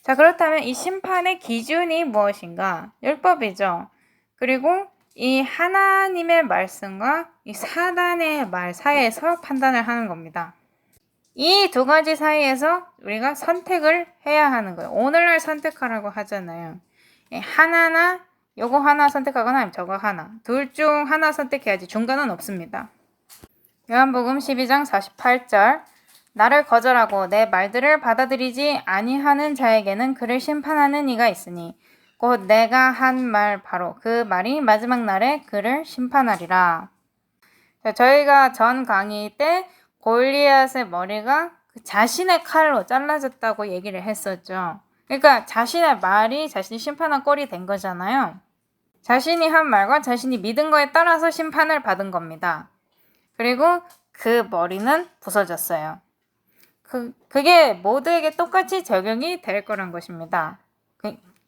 자, 그렇다면 이 심판의 기준이 무엇인가? 율법이죠. 그리고 이 하나님의 말씀과 이 사단의 말 사이에서 판단을 하는 겁니다. 이 두 가지 사이에서 우리가 선택을 해야 하는 거예요. 오늘날 선택하라고 하잖아요. 하나나 요거 하나 선택하거나 아니면 저거 하나. 둘 중 하나 선택해야지 중간은 없습니다. 요한복음 12장 48절 나를 거절하고 내 말들을 받아들이지 아니하는 자에게는 그를 심판하는 이가 있으니 곧 내가 한 말 바로 그 말이 마지막 날에 그를 심판하리라. 저희가 전 강의 때 골리앗의 머리가 자신의 칼로 잘라졌다고 얘기를 했었죠. 그러니까 자신의 말이 자신이 심판한 꼴이 된 거잖아요. 자신이 한 말과 자신이 믿은 거에 따라서 심판을 받은 겁니다. 그리고 그 머리는 부서졌어요. 그게 모두에게 똑같이 적용이 될 거란 것입니다.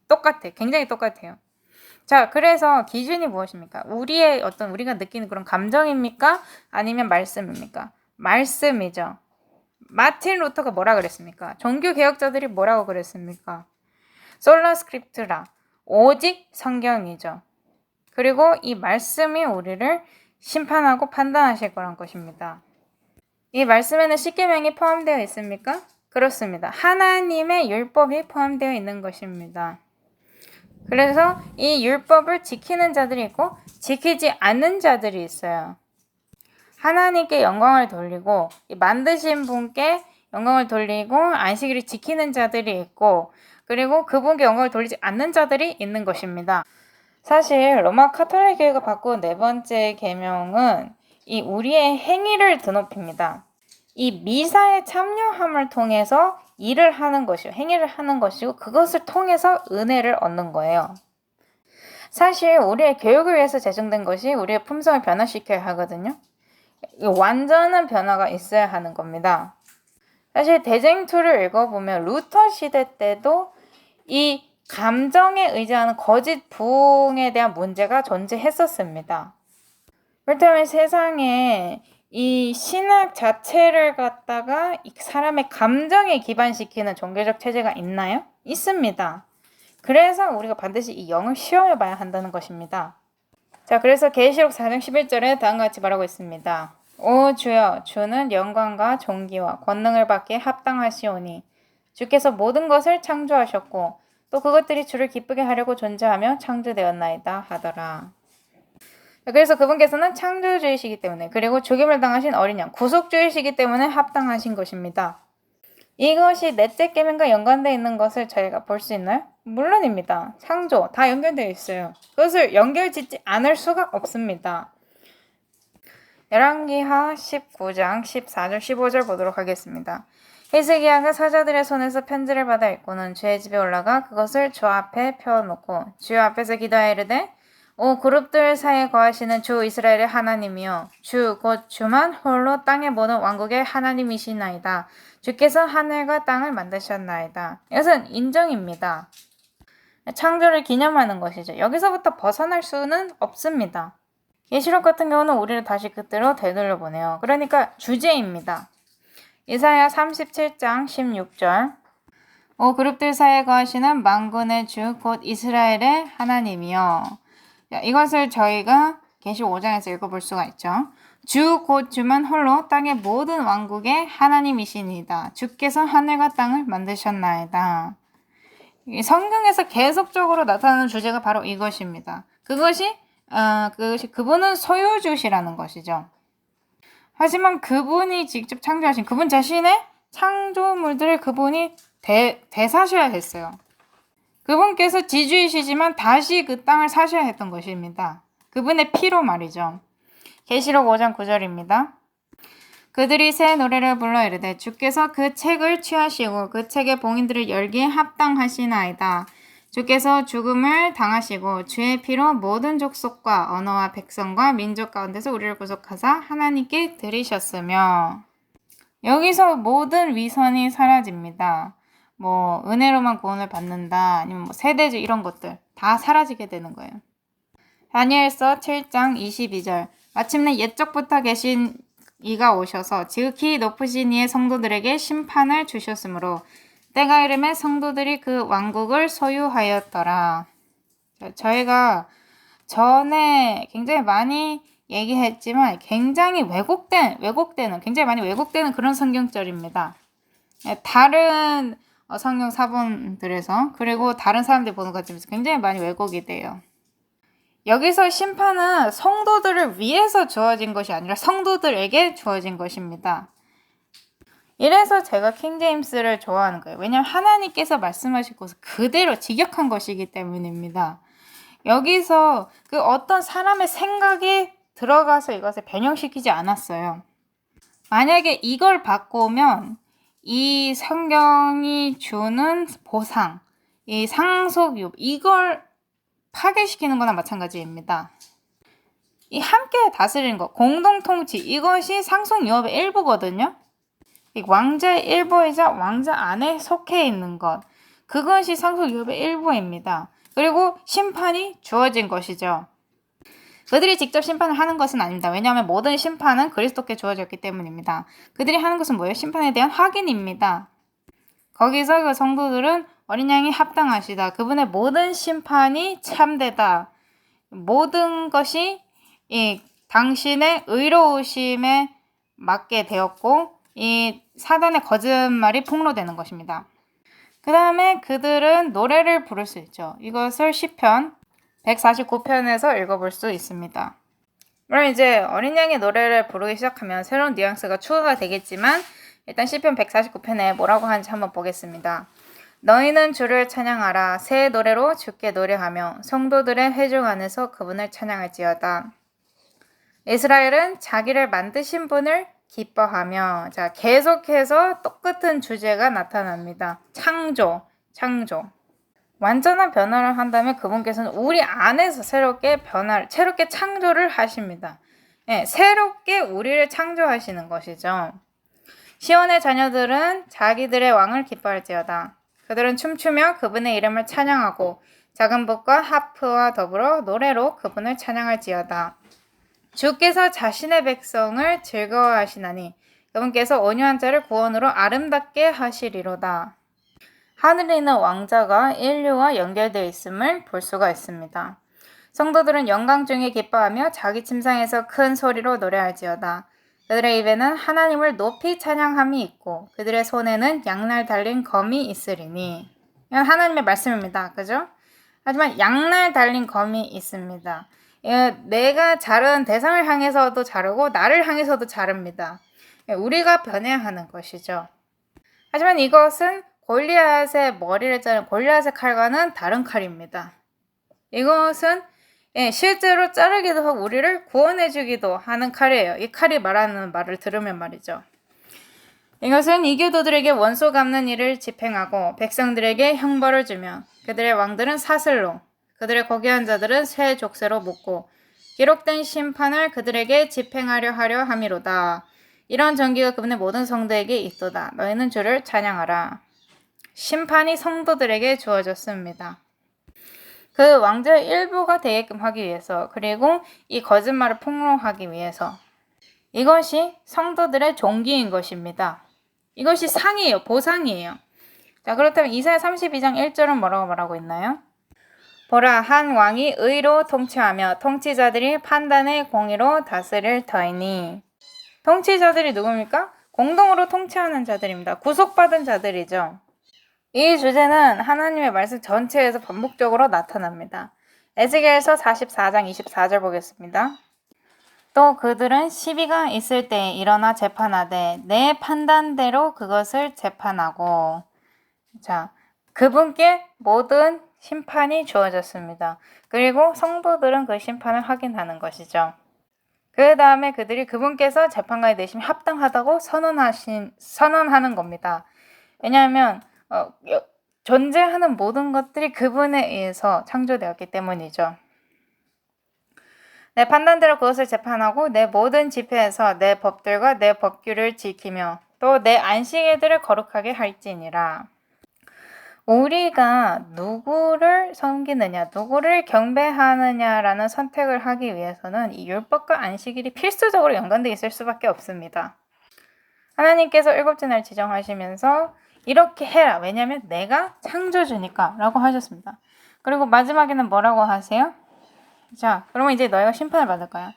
똑같아. 굉장히 똑같아요. 자, 그래서 기준이 무엇입니까? 우리가 느끼는 그런 감정입니까? 아니면 말씀입니까? 말씀이죠. 마틴 루터가 뭐라 그랬습니까? 종교 개혁자들이 뭐라고 그랬습니까? 솔라 스크립트라. 오직 성경이죠. 그리고 이 말씀이 우리를 심판하고 판단하실 거란 것입니다. 이 말씀에는 십계명이 포함되어 있습니까? 그렇습니다. 하나님의 율법이 포함되어 있는 것입니다. 그래서 이 율법을 지키는 자들이 있고 지키지 않는 자들이 있어요. 하나님께 영광을 돌리고 만드신 분께 영광을 돌리고 안식일을 지키는 자들이 있고 그리고 그분께 영광을 돌리지 않는 자들이 있는 것입니다. 사실 로마 카톨릭 교회가 바꾼 네 번째 계명은 이 우리의 행위를 드높입니다. 이 미사에 참여함을 통해서 일을 하는 것이고 행위를 하는 것이고 그것을 통해서 은혜를 얻는 거예요. 사실 우리의 교육을 위해서 제정된 것이 우리의 품성을 변화시켜야 하거든요. 완전한 변화가 있어야 하는 겁니다. 사실 대쟁투를 읽어보면 루터 시대 때도 이 감정에 의지하는 거짓 부흥에 대한 문제가 존재했었습니다. 그렇다면 세상에 이 신학 자체를 갖다가 이 사람의 감정에 기반시키는 종교적 체제가 있나요? 있습니다. 그래서 우리가 반드시 이 영을 시험해 봐야 한다는 것입니다. 자, 그래서 계시록 4장 11절에 다음과 같이 말하고 있습니다. 오 주여, 주는 영광과 존귀와 권능을 받기에 합당하시오니 주께서 모든 것을 창조하셨고 또 그것들이 주를 기쁘게 하려고 존재하며 창조되었나이다 하더라. 그래서 그분께서는 창조주이시기 때문에 그리고 죽임을 당하신 어린 양, 구속주이시기 때문에 합당하신 것입니다. 이것이 넷째 계명과 연관되어 있는 것을 저희가 볼 수 있나요? 물론입니다. 창조 다 연결되어 있어요. 그것을 연결짓지 않을 수가 없습니다. 열왕기하 19장 14절 15절 보도록 하겠습니다. 히스기야가 사자들의 손에서 편지를 받아 읽고는 주의 집에 올라가 그것을 주 앞에 펴놓고 주 앞에서 기도하여 이르되 오 그룹들 사이에 거하시는 주 이스라엘의 하나님이여 주 곧 주만 홀로 땅의 모든 왕국의 하나님이시나이다. 주께서 하늘과 땅을 만드셨나이다. 이것은 인정입니다. 창조를 기념하는 것이죠. 여기서부터 벗어날 수는 없습니다. 계시록 같은 경우는 우리를 다시 그때로 되돌려 보내요. 그러니까 주제입니다. 이사야 37장 16절 오 그룹들 사이에 거하시는 만군의 주 곧 이스라엘의 하나님이여. 이것을 저희가 계시 5장에서 읽어볼 수가 있죠. 주 곧 주만 홀로 땅의 모든 왕국의 하나님이시니이다. 주께서 하늘과 땅을 만드셨나이다. 성경에서 계속적으로 나타나는 주제가 바로 이것입니다. 그것이 그분은 소유주시라는 것이죠. 하지만 그분이 직접 창조하신 그분 자신의 창조물들을 그분이 되사셔야 했어요. 그분께서 지주이시지만 다시 그 땅을 사셔야 했던 것입니다. 그분의 피로 말이죠. 계시록 5장 9절입니다. 그들이 새 노래를 불러 이르되 주께서 그 책을 취하시고 그 책의 봉인들을 열기에 합당하시나이다. 주께서 죽음을 당하시고 주의 피로 모든 족속과 언어와 백성과 민족 가운데서 우리를 구속하사 하나님께 드리셨으며. 여기서 모든 위선이 사라집니다. 은혜로만 구원을 받는다, 아니면 세대주 이런 것들 다 사라지게 되는 거예요. 다니엘서 7장 22절 마침내 옛적부터 계신 이가 오셔서 지극히 높으신 이의 성도들에게 심판을 주셨으므로 때가 이름에 성도들이 그 왕국을 소유하였더라. 저희가 전에 굉장히 많이 얘기했지만 굉장히 굉장히 많이 왜곡되는 그런 성경절입니다. 다른 성경 사본들에서 그리고 다른 사람들이 보는 것쯤에서 굉장히 많이 왜곡이 돼요. 여기서 심판은 성도들을 위해서 주어진 것이 아니라 성도들에게 주어진 것입니다. 이래서 제가 킹제임스를 좋아하는 거예요. 왜냐하면 하나님께서 말씀하신 것을 그대로 직역한 것이기 때문입니다. 여기서 그 어떤 사람의 생각이 들어가서 이것을 변형시키지 않았어요. 만약에 이걸 바꾸면 이 성경이 주는 보상, 이 상속유, 이걸 파괴시키는 거나 마찬가지입니다. 이 함께 다스리는 것, 공동통치, 이것이 상속유업의 일부거든요. 이 왕자의 일부이자 왕자 안에 속해 있는 것, 그것이 상속유업의 일부입니다. 그리고 심판이 주어진 것이죠. 그들이 직접 심판을 하는 것은 아닙니다. 왜냐하면 모든 심판은 그리스도께 주어졌기 때문입니다. 그들이 하는 것은 뭐예요? 심판에 대한 확인입니다. 거기서 그 성도들은 어린 양이 합당하시다. 그분의 모든 심판이 참되다. 모든 것이 이 당신의 의로우심에 맞게 되었고 이 사단의 거짓말이 폭로되는 것입니다. 그 다음에 그들은 노래를 부를 수 있죠. 이것을 시편 149편에서 읽어볼 수 있습니다. 물론 이제 어린 양의 노래를 부르기 시작하면 새로운 뉘앙스가 추가가 되겠지만 일단 시편 149편에 뭐라고 하는지 한번 보겠습니다. 너희는 주를 찬양하라. 새 노래로 주께 노래하며 성도들의 회중 안에서 그분을 찬양할지어다. 이스라엘은 자기를 만드신 분을 기뻐하며. 자, 계속해서 똑같은 주제가 나타납니다. 창조. 완전한 변화를 한다면 그분께서는 우리 안에서 새롭게 창조를 하십니다. 새롭게 우리를 창조하시는 것이죠. 시온의 자녀들은 자기들의 왕을 기뻐할지어다. 그들은 춤추며 그분의 이름을 찬양하고 작은 북과 하프와 더불어 노래로 그분을 찬양할지어다. 주께서 자신의 백성을 즐거워하시나니 그분께서 온유한 자를 구원으로 아름답게 하시리로다. 하늘에 있는 왕자가 인류와 연결되어 있음을 볼 수가 있습니다. 성도들은 영광 중에 기뻐하며 자기 침상에서 큰 소리로 노래할지어다. 그들의 입에는 하나님을 높이 찬양함이 있고 그들의 손에는 양날 달린 검이 있으리니. 이건 하나님의 말씀입니다. 그죠? 하지만 양날 달린 검이 있습니다. 내가 자른 대상을 향해서도 자르고 나를 향해서도 자릅니다. 우리가 변해야 하는 것이죠. 하지만 이것은 골리앗의 머리를 자른 골리앗의 칼과는 다른 칼입니다. 이것은 실제로 자르기도 하고 우리를 구원해주기도 하는 칼이에요. 이 칼이 말하는 말을 들으면 말이죠. 이것은 이교도들에게 원수 갚는 일을 집행하고 백성들에게 형벌을 주며 그들의 왕들은 사슬로 그들의 거기한 자들은 새 족쇄로 묶고 기록된 심판을 그들에게 집행하려 하려 함이로다. 이런 전기가 그분의 모든 성도에게 있도다. 너희는 주를 찬양하라. 심판이 성도들에게 주어졌습니다. 그 왕조의 일부가 되게끔 하기 위해서 그리고 이 거짓말을 폭로하기 위해서 이것이 성도들의 종기인 것입니다. 이것이 상이에요. 보상이에요. 자, 그렇다면 이사야 32장 1절은 뭐라고 말하고 있나요? 보라, 한 왕이 의로 통치하며 통치자들이 판단의 공의로 다스릴 터이니. 통치자들이 누굽니까? 공동으로 통치하는 자들입니다. 구속받은 자들이죠. 이 주제는 하나님의 말씀 전체에서 반복적으로 나타납니다. 에스겔서 44장 24절 보겠습니다. 또 그들은 시비가 있을 때에 일어나 재판하되 내 판단대로 그것을 재판하고. 자, 그분께 모든 심판이 주어졌습니다. 그리고 성도들은 그 심판을 확인하는 것이죠. 그 다음에 그들이 그분께서 재판관이 되시면 합당하다고 선언하는 겁니다. 왜냐하면 존재하는 모든 것들이 그분에 의해서 창조되었기 때문이죠. 내 판단대로 그것을 재판하고 내 모든 집회에서 내 법들과 내 법규를 지키며 또 내 안식일들을 거룩하게 할지니라. 우리가 누구를 섬기느냐, 누구를 경배하느냐라는 선택을 하기 위해서는 이 율법과 안식일이 필수적으로 연관되어 있을 수밖에 없습니다. 하나님께서 일곱째 날 지정하시면서 이렇게 해라. 왜냐하면 내가 창조주니까 라고 하셨습니다. 그리고 마지막에는 뭐라고 하세요? 자, 그러면 이제 너희가 심판을 받을 거야.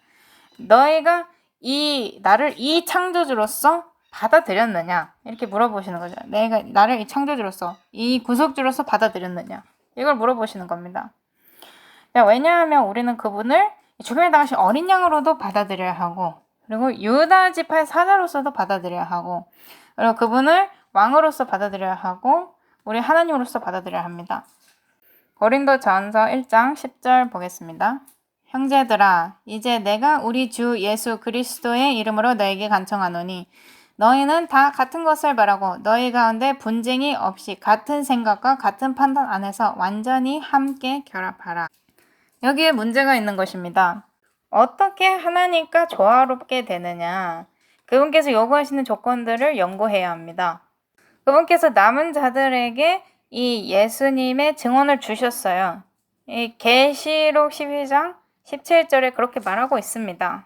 너희가 나를 이 창조주로서 받아들였느냐? 이렇게 물어보시는 거죠. 내가 나를 이 창조주로서, 이 구속주로서 받아들였느냐? 이걸 물어보시는 겁니다. 자, 왜냐하면 우리는 그분을 죽음에 당하신 어린 양으로도 받아들여야 하고, 그리고 유다 지파의 사자로서도 받아들여야 하고, 그리고 그분을 왕으로서 받아들여야 하고, 우리 하나님으로서 받아들여야 합니다. 고린도전서 1장 10절 보겠습니다. 형제들아, 이제 내가 우리 주 예수 그리스도의 이름으로 너에게 간청하노니 너희는 다 같은 것을 바라고 너희 가운데 분쟁이 없이 같은 생각과 같은 판단 안에서 완전히 함께 결합하라. 여기에 문제가 있는 것입니다. 어떻게 하나님과 조화롭게 되느냐? 그분께서 요구하시는 조건들을 연구해야 합니다. 그분께서 남은 자들에게 이 예수님의 증언을 주셨어요. 이 계시록 12장 17절에 그렇게 말하고 있습니다.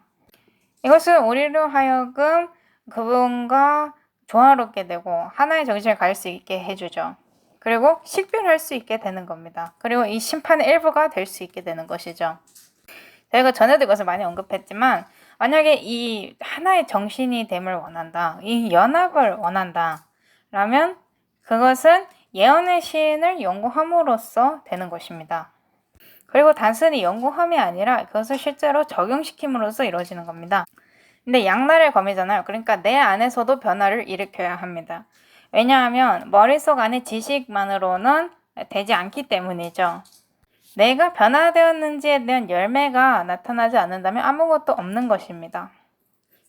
이것은 우리로 하여금 그분과 조화롭게 되고 하나의 정신을 가질 수 있게 해주죠. 그리고 식별할 수 있게 되는 겁니다. 그리고 이 심판의 일부가 될 수 있게 되는 것이죠. 저희가 전에도 이것을 많이 언급했지만 만약에 이 하나의 정신이 됨을 원한다, 이 연합을 원한다 라면 그것은 예언의 시인을 연구함으로써 되는 것입니다. 그리고 단순히 연구함이 아니라 그것을 실제로 적용시킴으로써 이루어지는 겁니다. 근데 양날의 검이잖아요. 그러니까 내 안에서도 변화를 일으켜야 합니다. 왜냐하면 머릿속 안의 지식만으로는 되지 않기 때문이죠. 내가 변화되었는지에 대한 열매가 나타나지 않는다면 아무것도 없는 것입니다.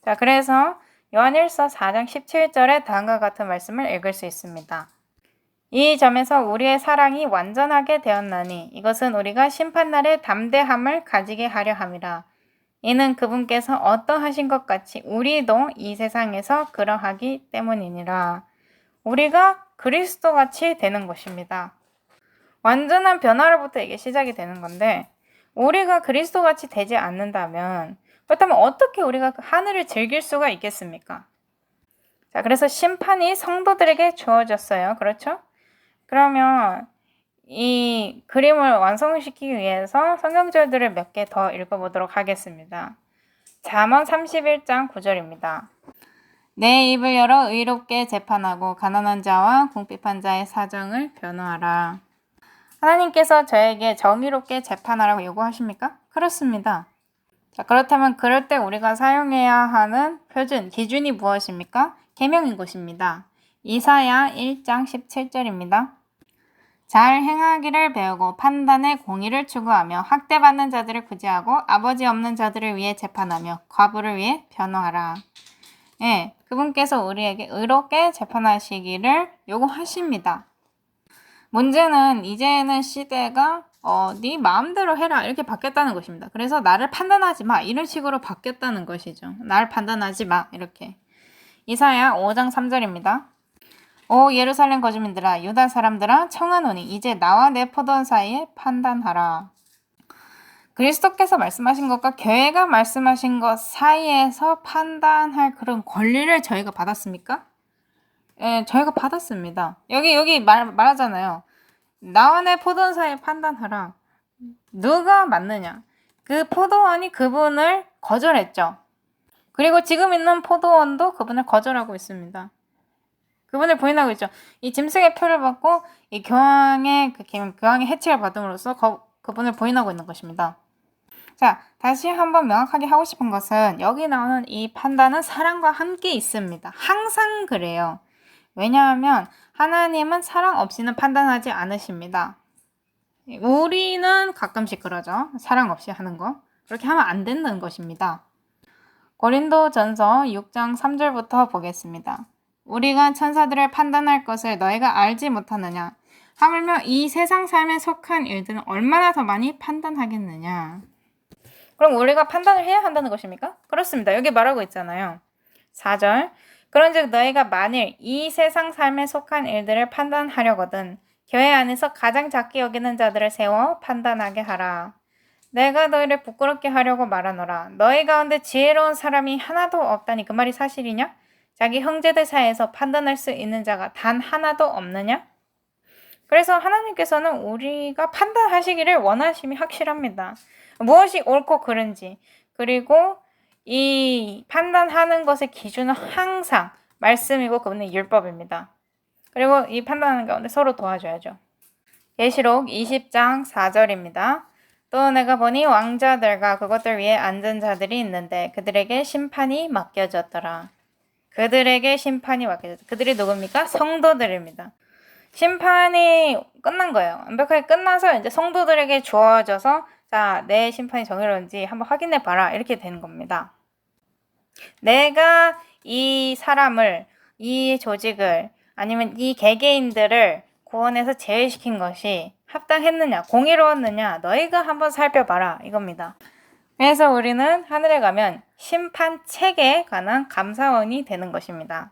자, 그래서 요한일서 4장 17절에 다음과 같은 말씀을 읽을 수 있습니다. 이 점에서 우리의 사랑이 완전하게 되었나니 이것은 우리가 심판날의 담대함을 가지게 하려 함이라. 이는 그분께서 어떠하신 것 같이 우리도 이 세상에서 그러하기 때문이니라. 우리가 그리스도같이 되는 것입니다. 완전한 변화로부터 이게 시작이 되는 건데 우리가 그리스도같이 되지 않는다면 그렇다면 어떻게 우리가 하늘을 즐길 수가 있겠습니까? 자, 그래서 심판이 성도들에게 주어졌어요. 그렇죠? 그러면 이 그림을 완성시키기 위해서 성경절들을 몇 개 더 읽어보도록 하겠습니다. 잠언 31장 9절입니다. 내 입을 열어 의롭게 재판하고 가난한 자와 궁핍한 자의 사정을 변호하라. 하나님께서 저에게 정의롭게 재판하라고 요구하십니까? 그렇습니다. 자, 그렇다면 그럴 때 우리가 사용해야 하는 표준, 기준이 무엇입니까? 계명인 것입니다. 이사야 1장 17절입니다. 잘 행하기를 배우고 판단의 공의를 추구하며 학대받는 자들을 구제하고 아버지 없는 자들을 위해 재판하며 과부를 위해 변호하라. 예, 그분께서 우리에게 의롭게 재판하시기를 요구하십니다. 문제는 이제는 시대가 네 마음대로 해라 이렇게 바뀌었다는 것입니다. 그래서 나를 판단하지 마 이런 식으로 바뀌었다는 것이죠. 나를 판단하지 마 이렇게. 이사야 5장 3절입니다. 오 예루살렘 거주민들아 유다 사람들아 청하노니 이제 나와 내 포도원 사이에 판단하라. 그리스도께서 말씀하신 것과 교회가 말씀하신 것 사이에서 판단할 그런 권리를 저희가 받았습니까? 예, 저희가 받았습니다. 여기 말하잖아요. 나와 내 포도원 사이에 판단하라. 누가 맞느냐? 그 포도원이 그분을 거절했죠. 그리고 지금 있는 포도원도 그분을 거절하고 있습니다. 그분을 부인하고 있죠. 이 짐승의 표를 받고 이 교황의 해치를 받음으로써 그분을 부인하고 있는 것입니다. 자, 다시 한번 명확하게 하고 싶은 것은 여기 나오는 이 판단은 사랑과 함께 있습니다. 항상 그래요. 왜냐하면 하나님은 사랑 없이는 판단하지 않으십니다. 우리는 가끔씩 그러죠. 사랑 없이 하는 거. 그렇게 하면 안 된다는 것입니다. 고린도전서 6장 3절부터 보겠습니다. 우리가 천사들을 판단할 것을 너희가 알지 못하느냐? 하물며 이 세상 삶에 속한 일들은 얼마나 더 많이 판단하겠느냐? 그럼 우리가 판단을 해야 한다는 것입니까? 그렇습니다. 여기 말하고 있잖아요. 4절 그런즉 너희가 만일 이 세상 삶에 속한 일들을 판단하려거든 교회 안에서 가장 작게 여기는 자들을 세워 판단하게 하라. 내가 너희를 부끄럽게 하려고 말하노라. 너희 가운데 지혜로운 사람이 하나도 없다니 그 말이 사실이냐? 자기 형제들 사이에서 판단할 수 있는 자가 단 하나도 없느냐? 그래서 하나님께서는 우리가 판단하시기를 원하심이 확실합니다. 무엇이 옳고 그른지. 그리고 이 판단하는 것의 기준은 항상 말씀이고 그분의 율법입니다. 그리고 이 판단하는 가운데 서로 도와줘야죠. 계시록 20장 4절입니다. 또 내가 보니 왕자들과 그것들 위에 앉은 자들이 있는데 그들에게 심판이 맡겨졌더라. 그들에게 심판이 맡겨졌다. 그들이 누굽니까? 성도들입니다. 심판이 끝난 거예요. 완벽하게 끝나서 이제 성도들에게 주어져서 자, 내 심판이 정의로운지 한번 확인해 봐라. 이렇게 되는 겁니다. 내가 이 사람을, 이 조직을, 아니면 이 개개인들을 구원해서 제외시킨 것이 합당했느냐, 공의로웠느냐, 너희가 한번 살펴봐라. 이겁니다. 그래서 우리는 하늘에 가면 심판책에 관한 감사원이 되는 것입니다.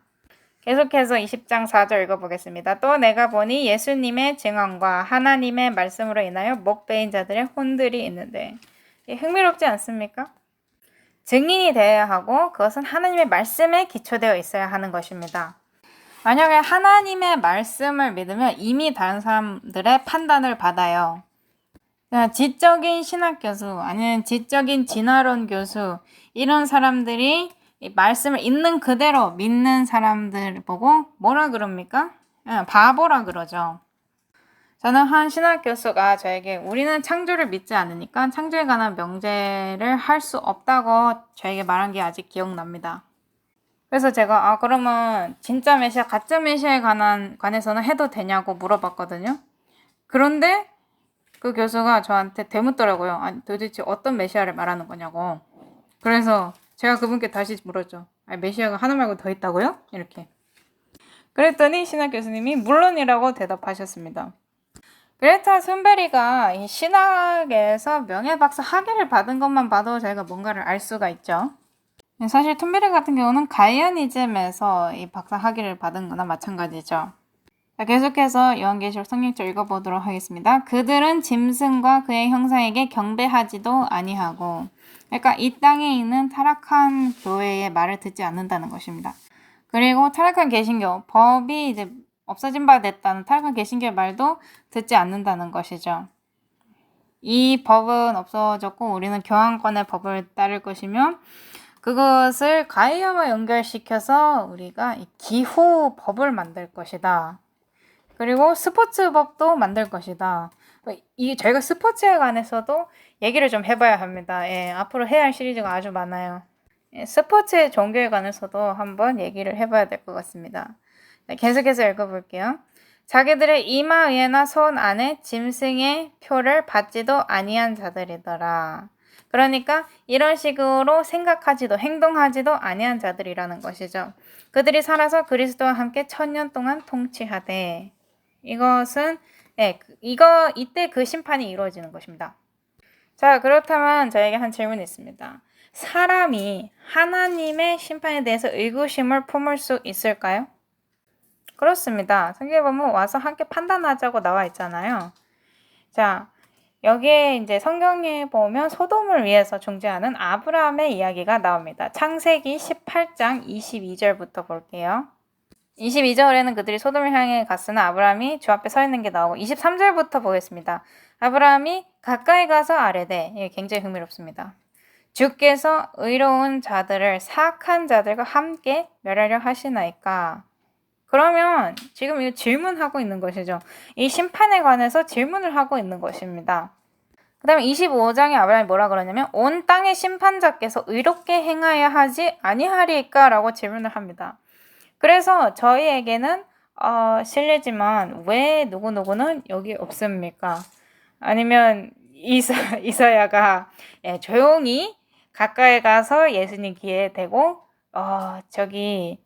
계속해서 20장 4절 읽어보겠습니다. 또 내가 보니 예수님의 증언과 하나님의 말씀으로 인하여 목베인 자들의 혼들이 있는데 흥미롭지 않습니까? 증인이 되어야 하고 그것은 하나님의 말씀에 기초되어 있어야 하는 것입니다. 만약에 하나님의 말씀을 믿으면 이미 다른 사람들의 판단을 받아요. 지적인 신학 교수 아니면 지적인 진화론 교수 이런 사람들이 이 말씀을 있는 그대로 믿는 사람들 보고 뭐라 그럽니까? 바보라 그러죠. 저는 한 신학 교수가 저에게 우리는 창조를 믿지 않으니까 창조에 관한 명제를 할 수 없다고 저에게 말한 게 아직 기억납니다. 그래서 제가 그러면 진짜 메시아, 가짜 메시아에 관해서는 해도 되냐고 물어봤거든요. 그런데 그 교수가 저한테 되묻더라고요. 아니, 도대체 어떤 메시아를 말하는 거냐고. 그래서 제가 그분께 다시 물었죠. 메시아가 하나 말고 더 있다고요? 이렇게. 그랬더니 신학 교수님이 물론이라고 대답하셨습니다. 그레타 툰베리가 이 신학에서 명예박사 학위를 받은 것만 봐도 저희가 뭔가를 알 수가 있죠. 사실 툰베리 같은 경우는 가이아니즘에서 이 박사 학위를 받은 거나 마찬가지죠. 자, 계속해서 요한계시록 성경절 읽어보도록 하겠습니다. 그들은 짐승과 그의 형상에게 경배하지도 아니하고, 그러니까 이 땅에 있는 타락한 교회의 말을 듣지 않는다는 것입니다. 그리고 타락한 개신교, 법이 이제 없어진 바 됐다는 타락한 개신교의 말도 듣지 않는다는 것이죠. 이 법은 없어졌고 우리는 교황권의 법을 따를 것이며 그것을 가이아와 연결시켜서 우리가 기후 법을 만들 것이다. 그리고 스포츠법도 만들 것이다. 저희가 스포츠에 관해서도 얘기를 좀 해봐야 합니다. 앞으로 해야 할 시리즈가 아주 많아요. 스포츠의 종교에 관해서도 한번 얘기를 해봐야 될 것 같습니다. 네, 계속해서 읽어볼게요. 자기들의 이마 위에나 손 안에 짐승의 표를 받지도 아니한 자들이더라. 그러니까 이런 식으로 생각하지도 행동하지도 아니한 자들이라는 것이죠. 그들이 살아서 그리스도와 함께 1000년 동안 통치하되 이것은 이때 그 심판이 이루어지는 것입니다. 자, 그렇다면 저에게 한 질문이 있습니다. 사람이 하나님의 심판에 대해서 의구심을 품을 수 있을까요? 그렇습니다. 성경에 보면 와서 함께 판단하자고 나와 있잖아요. 자, 여기에 이제 성경에 보면 소돔을 위해서 중재하는 아브라함의 이야기가 나옵니다. 창세기 18장 22절부터 볼게요. 22절에는 그들이 소돔을 향해 갔으나 아브라함이 주 앞에 서 있는 게 나오고 23절부터 보겠습니다. 아브라함이 가까이 가서 아뢰되, 이게 굉장히 흥미롭습니다. 주께서 의로운 자들을 사악한 자들과 함께 멸하려 하시나이까? 그러면 지금 이거 질문하고 있는 것이죠. 이 심판에 관해서 질문을 하고 있는 것입니다. 그 다음에 25장에 아브라함이 뭐라 그러냐면 온 땅의 심판자께서 의롭게 행하여 하지 아니하리까? 라고 질문을 합니다. 그래서 저희에게는 실례지만 왜 누구누구는 여기 없습니까? 아니면 이사야가 조용히 가까이 가서 예수님 귀에 대고 저기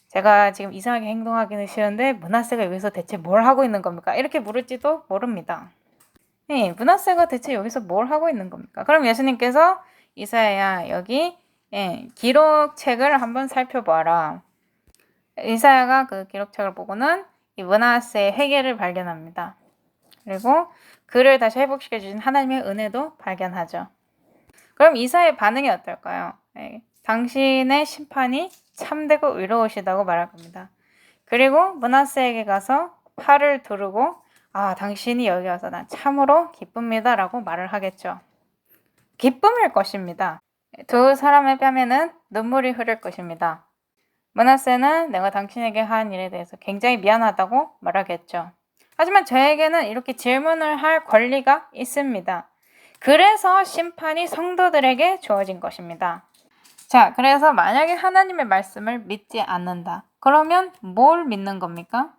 제가 지금 이상하게 행동하기는 싫은데 므낫세가 여기서 대체 뭘 하고 있는 겁니까? 이렇게 물을지도 모릅니다. 네, 므낫세가 대체 여기서 뭘 하고 있는 겁니까? 그럼 예수님께서 이사야 여기 기록책을 한번 살펴봐라. 이사야가 그 기록책을 보고는 이 므낫세의 회개를 발견합니다. 그리고 그를 다시 회복시켜 주신 하나님의 은혜도 발견하죠. 그럼 이사야의 반응이 어떨까요? 당신의 심판이 참되고 의로우시다고 말할 겁니다. 그리고 므낫세에게 가서 팔을 두르고 당신이 여기 와서 난 참으로 기쁩니다 라고 말을 하겠죠. 기쁨일 것입니다. 두 사람의 뺨에는 눈물이 흐를 것입니다. 므낫세는 내가 당신에게 한 일에 대해서 굉장히 미안하다고 말하겠죠. 하지만 저에게는 이렇게 질문을 할 권리가 있습니다. 그래서 심판이 성도들에게 주어진 것입니다. 자, 그래서 만약에 하나님의 말씀을 믿지 않는다. 그러면 뭘 믿는 겁니까?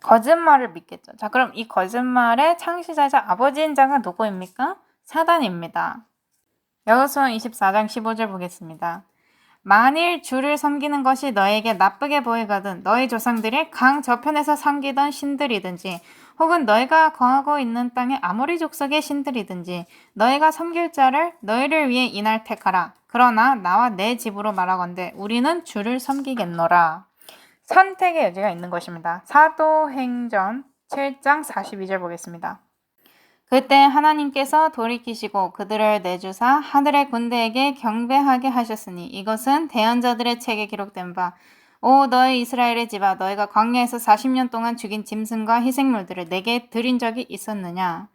거짓말을 믿겠죠. 자, 그럼 이 거짓말의 창시자이자 아버지인 자가 누구입니까? 사단입니다. 여호수아 24장 15절 보겠습니다. 만일 주를 섬기는 것이 너에게 나쁘게 보이거든 너희 조상들이 강 저편에서 섬기던 신들이든지 혹은 너희가 거하고 있는 땅의 아모리 족속의 신들이든지 너희가 섬길 자를 너희를 위해 이날 택하라. 그러나 나와 내 집으로 말하건대 우리는 주를 섬기겠노라. 선택의 여지가 있는 것입니다. 사도행전 7장 42절 보겠습니다. 그때 하나님께서 돌이키시고 그들을 내주사 하늘의 군대에게 경배하게 하셨으니 이것은 대언자들의 책에 기록된 바 오 너희 이스라엘의 집아 너희가 광야에서 40년 동안 죽인 짐승과 희생물들을 내게 드린 적이 있었느냐.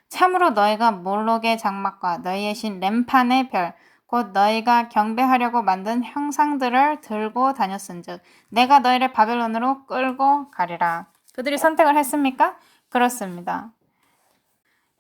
참으로 너희가 몰록의 장막과 너희의 신 램판의 별 곧 너희가 경배하려고 만든 형상들을 들고 다녔은즉 내가 너희를 바벨론으로 끌고 가리라. 그들이 선택을 했습니까? 그렇습니다.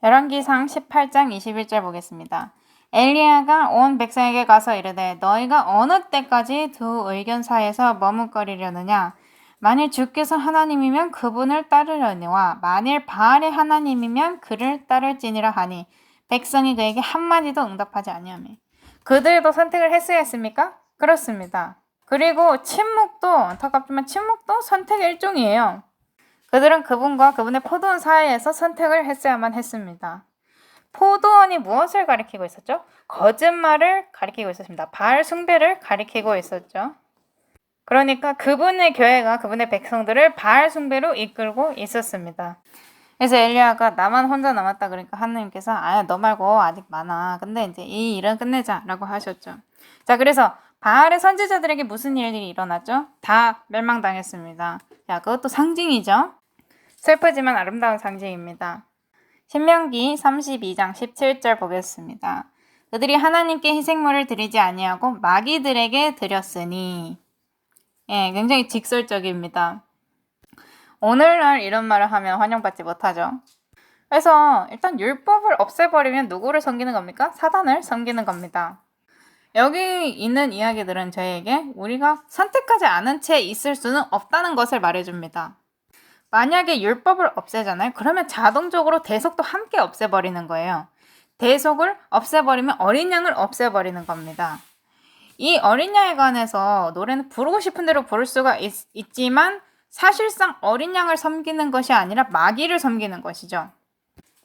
열왕기상 18장 21절 보겠습니다. 엘리야가 온 백성에게 가서 이르되 너희가 어느 때까지 두 의견 사이에서 머뭇거리려느냐. 만일 주께서 하나님이면 그분을 따르려니와 만일 바알의 하나님이면 그를 따를지니라 하니 백성이 그에게 한마디도 응답하지 아니하며 그들도 선택을 했어야 했습니까? 그렇습니다. 그리고 침묵도 안타깝지만 침묵도 선택의 일종이에요. 그들은 그분과 그분의 포도원 사이에서 선택을 했어야만 했습니다. 포도원이 무엇을 가리키고 있었죠? 거짓말을 가리키고 있었습니다. 바알 숭배를 가리키고 있었죠. 그러니까 그분의 교회가 그분의 백성들을 바알 숭배로 이끌고 있었습니다. 그래서 엘리야가 나만 혼자 남았다 그러니까 하나님께서 너 말고 아직 많아. 근데 이제 이 일은 끝내자라고 하셨죠. 자, 그래서 바알의 선지자들에게 무슨 일이 일어났죠? 다 멸망당했습니다. 자, 그것도 상징이죠. 슬프지만 아름다운 상징입니다. 신명기 32장 17절 보겠습니다. 그들이 하나님께 희생물을 드리지 아니하고 마귀들에게 드렸으니 굉장히 직설적입니다. 오늘날 이런 말을 하면 환영받지 못하죠. 그래서 일단 율법을 없애버리면 누구를 섬기는 겁니까? 사단을 섬기는 겁니다. 여기 있는 이야기들은 저희에게 우리가 선택하지 않은 채 있을 수는 없다는 것을 말해줍니다. 만약에 율법을 없애잖아요. 그러면 자동적으로 대속도 함께 없애버리는 거예요. 대속을 없애버리면 어린 양을 없애버리는 겁니다. 이 어린 양에 관해서 노래는 부르고 싶은 대로 부를 수가 있지만 사실상 어린 양을 섬기는 것이 아니라 마귀를 섬기는 것이죠.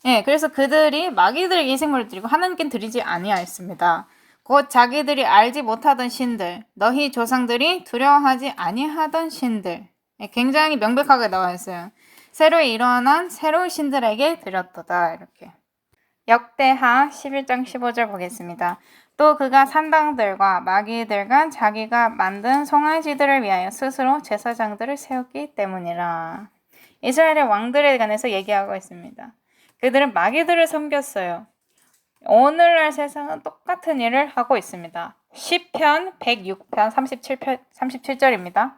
예, 그래서 그들이 마귀들에게 희생물을 드리고 하나님께 드리지 아니하였습니다. 곧 자기들이 알지 못하던 신들, 너희 조상들이 두려워하지 아니하던 신들. 예, 굉장히 명백하게 나와 있어요. 새로 일어난 새로운 신들에게 드렸도다. 이렇게. 역대하 11장 15절 보겠습니다. 또 그가 산당들과 마귀들과 자기가 만든 송아지들을 위하여 스스로 제사장들을 세웠기 때문이라. 이스라엘의 왕들에 관해서 얘기하고 있습니다. 그들은 마귀들을 섬겼어요. 오늘날 세상은 똑같은 일을 하고 있습니다. 시편 106편 37절입니다.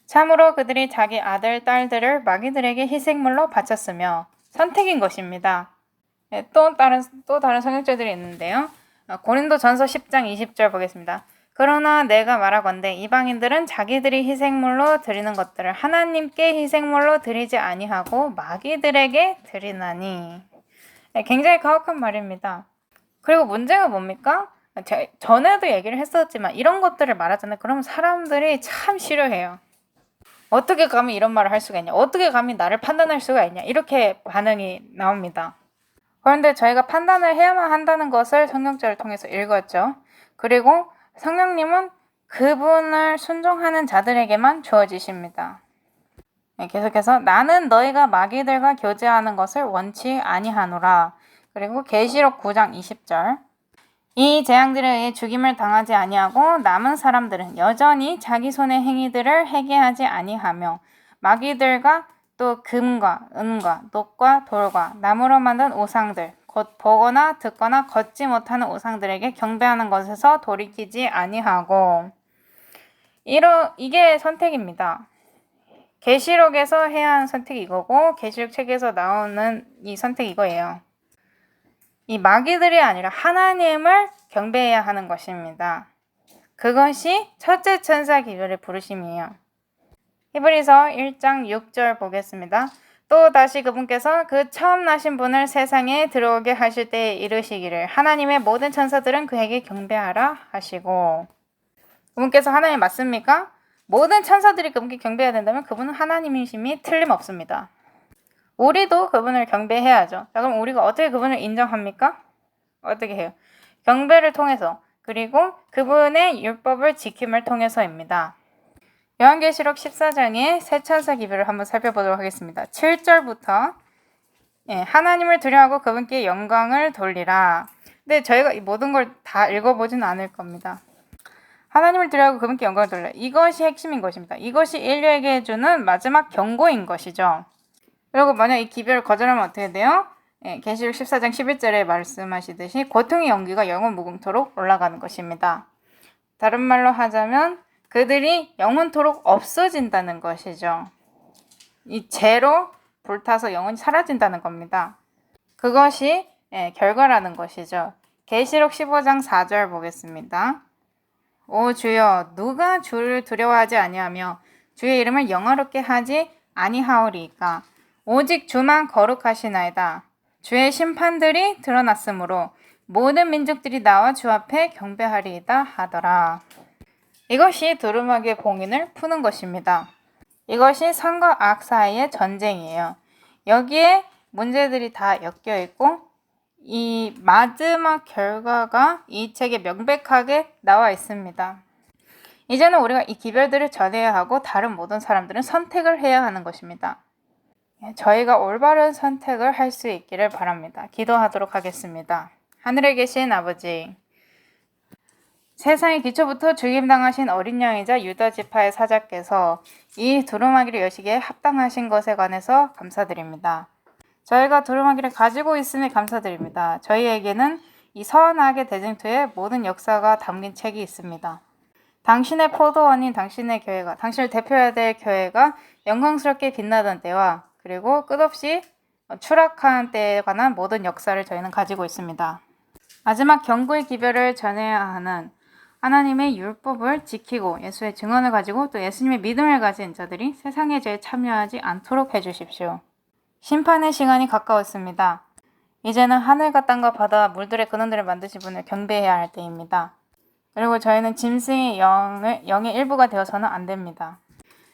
참으로 그들이 자기 아들, 딸들을 마귀들에게 희생물로 바쳤으며 선택인 것입니다. 네, 또 다른 성경절들이 있는데요. 고린도전서 10장 20절 보겠습니다. 그러나 내가 말하건대 이방인들은 자기들이 희생물로 드리는 것들을 하나님께 희생물로 드리지 아니하고 마귀들에게 드리나니. 네, 굉장히 가혹한 말입니다. 그리고 문제가 뭡니까? 전에도 얘기를 했었지만 이런 것들을 말하잖아요. 그러면 사람들이 참 싫어해요. 어떻게 감히 이런 말을 할 수가 있냐? 어떻게 감히 나를 판단할 수가 있냐? 이렇게 반응이 나옵니다. 그런데 저희가 판단을 해야만 한다는 것을 성경절을 통해서 읽었죠. 그리고 성령님은 그분을 순종하는 자들에게만 주어지십니다. 네, 계속해서 나는 너희가 마귀들과 교제하는 것을 원치 아니하노라. 그리고 계시록 9장 20절. 이 재앙들에 의해 죽임을 당하지 아니하고 남은 사람들은 여전히 자기 손의 행위들을 회개하지 아니하며 마귀들과 또 금과 은과 녹과 돌과 나무로 만든 우상들 곧 보거나 듣거나 걷지 못하는 우상들에게 경배하는 것에서 돌이키지 아니하고. 이게 선택입니다. 계시록에서 해야 하는 선택이 이거고 계시록 책에서 나오는 이 선택이 이거예요. 이 마귀들이 아니라 하나님을 경배해야 하는 것입니다. 그것이 첫째 천사 기별의 부르심이에요. 히브리서 1장 6절 보겠습니다. 또 다시 그분께서 그 처음 나신 분을 세상에 들어오게 하실 때에 이르시기를 하나님의 모든 천사들은 그에게 경배하라 하시고. 그분께서 하나님 맞습니까? 모든 천사들이 그분께 경배해야 된다면 그분은 하나님이심이 틀림없습니다. 우리도 그분을 경배해야죠. 자, 그럼 우리가 어떻게 그분을 인정합니까? 어떻게 해요? 경배를 통해서, 그리고 그분의 율법을 지킴을 통해서입니다. 요한계시록 14장의 새 천사 기별을 한번 살펴보도록 하겠습니다. 7절부터 하나님을 두려워하고 그분께 영광을 돌리라. 근데 저희가 이 모든 걸 다 읽어보진 않을 겁니다. 하나님을 두려워하고 그분께 영광을 돌리라. 이것이 핵심인 것입니다. 이것이 인류에게 주는 마지막 경고인 것이죠. 그리고 만약 이 기별을 거절하면 어떻게 돼요? 계시록 14장 11절에 말씀하시듯이 고통의 연기가 영원 무궁토록 올라가는 것입니다. 다른 말로 하자면 그들이 영원토록 없어진다는 것이죠. 이 죄로 불타서 영원히 사라진다는 겁니다. 그것이 결과라는 것이죠. 계시록 15장 4절 보겠습니다. 오 주여 누가 주를 두려워하지 아니하며 주의 이름을 영화롭게 하지 아니하오리이까. 오직 주만 거룩하시나이다. 주의 심판들이 드러났으므로 모든 민족들이 나와 주 앞에 경배하리이다 하더라. 이것이 두루마기의 봉인을 푸는 것입니다. 이것이 선과 악 사이의 전쟁이에요. 여기에 문제들이 다 엮여 있고 이 마지막 결과가 이 책에 명백하게 나와 있습니다. 이제는 우리가 이 기별들을 전해야 하고 다른 모든 사람들은 선택을 해야 하는 것입니다. 저희가 올바른 선택을 할 수 있기를 바랍니다. 기도하도록 하겠습니다. 하늘에 계신 아버지, 세상의 기초부터 죽임당하신 어린 양이자 유다 지파의 사자께서 이 두루마기를 여시기에 합당하신 것에 관해서 감사드립니다. 저희가 두루마기를 가지고 있음에 감사드립니다. 저희에게는 이 선악의 대쟁투의 모든 역사가 담긴 책이 있습니다. 당신의 포도원인 당신의 교회가, 당신을 대표해야 될 교회가 영광스럽게 빛나던 때와 그리고 끝없이 추락한 때에 관한 모든 역사를 저희는 가지고 있습니다. 마지막 경고의 기별을 전해야 하는 하나님의 율법을 지키고 예수의 증언을 가지고 또 예수님의 믿음을 가진 자들이 세상의 죄에 참여하지 않도록 해주십시오. 심판의 시간이 가까웠습니다. 이제는 하늘과 땅과 바다와 물들의 근원들을 만드신 분을 경배해야 할 때입니다. 그리고 저희는 짐승의 영의 일부가 되어서는 안 됩니다.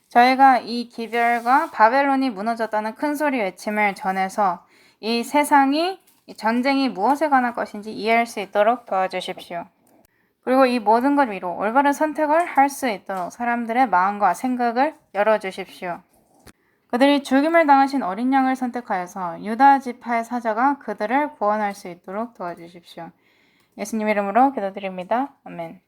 저희가 이 기별과 바벨론이 무너졌다는 큰 소리 외침을 전해서 이 세상이 이 전쟁이 무엇에 관한 것인지 이해할 수 있도록 도와주십시오. 그리고 이 모든 것 위로 올바른 선택을 할 수 있도록 사람들의 마음과 생각을 열어주십시오. 그들이 죽임을 당하신 어린 양을 선택하여서 유다 지파의 사자가 그들을 구원할 수 있도록 도와주십시오. 예수님 이름으로 기도드립니다. 아멘.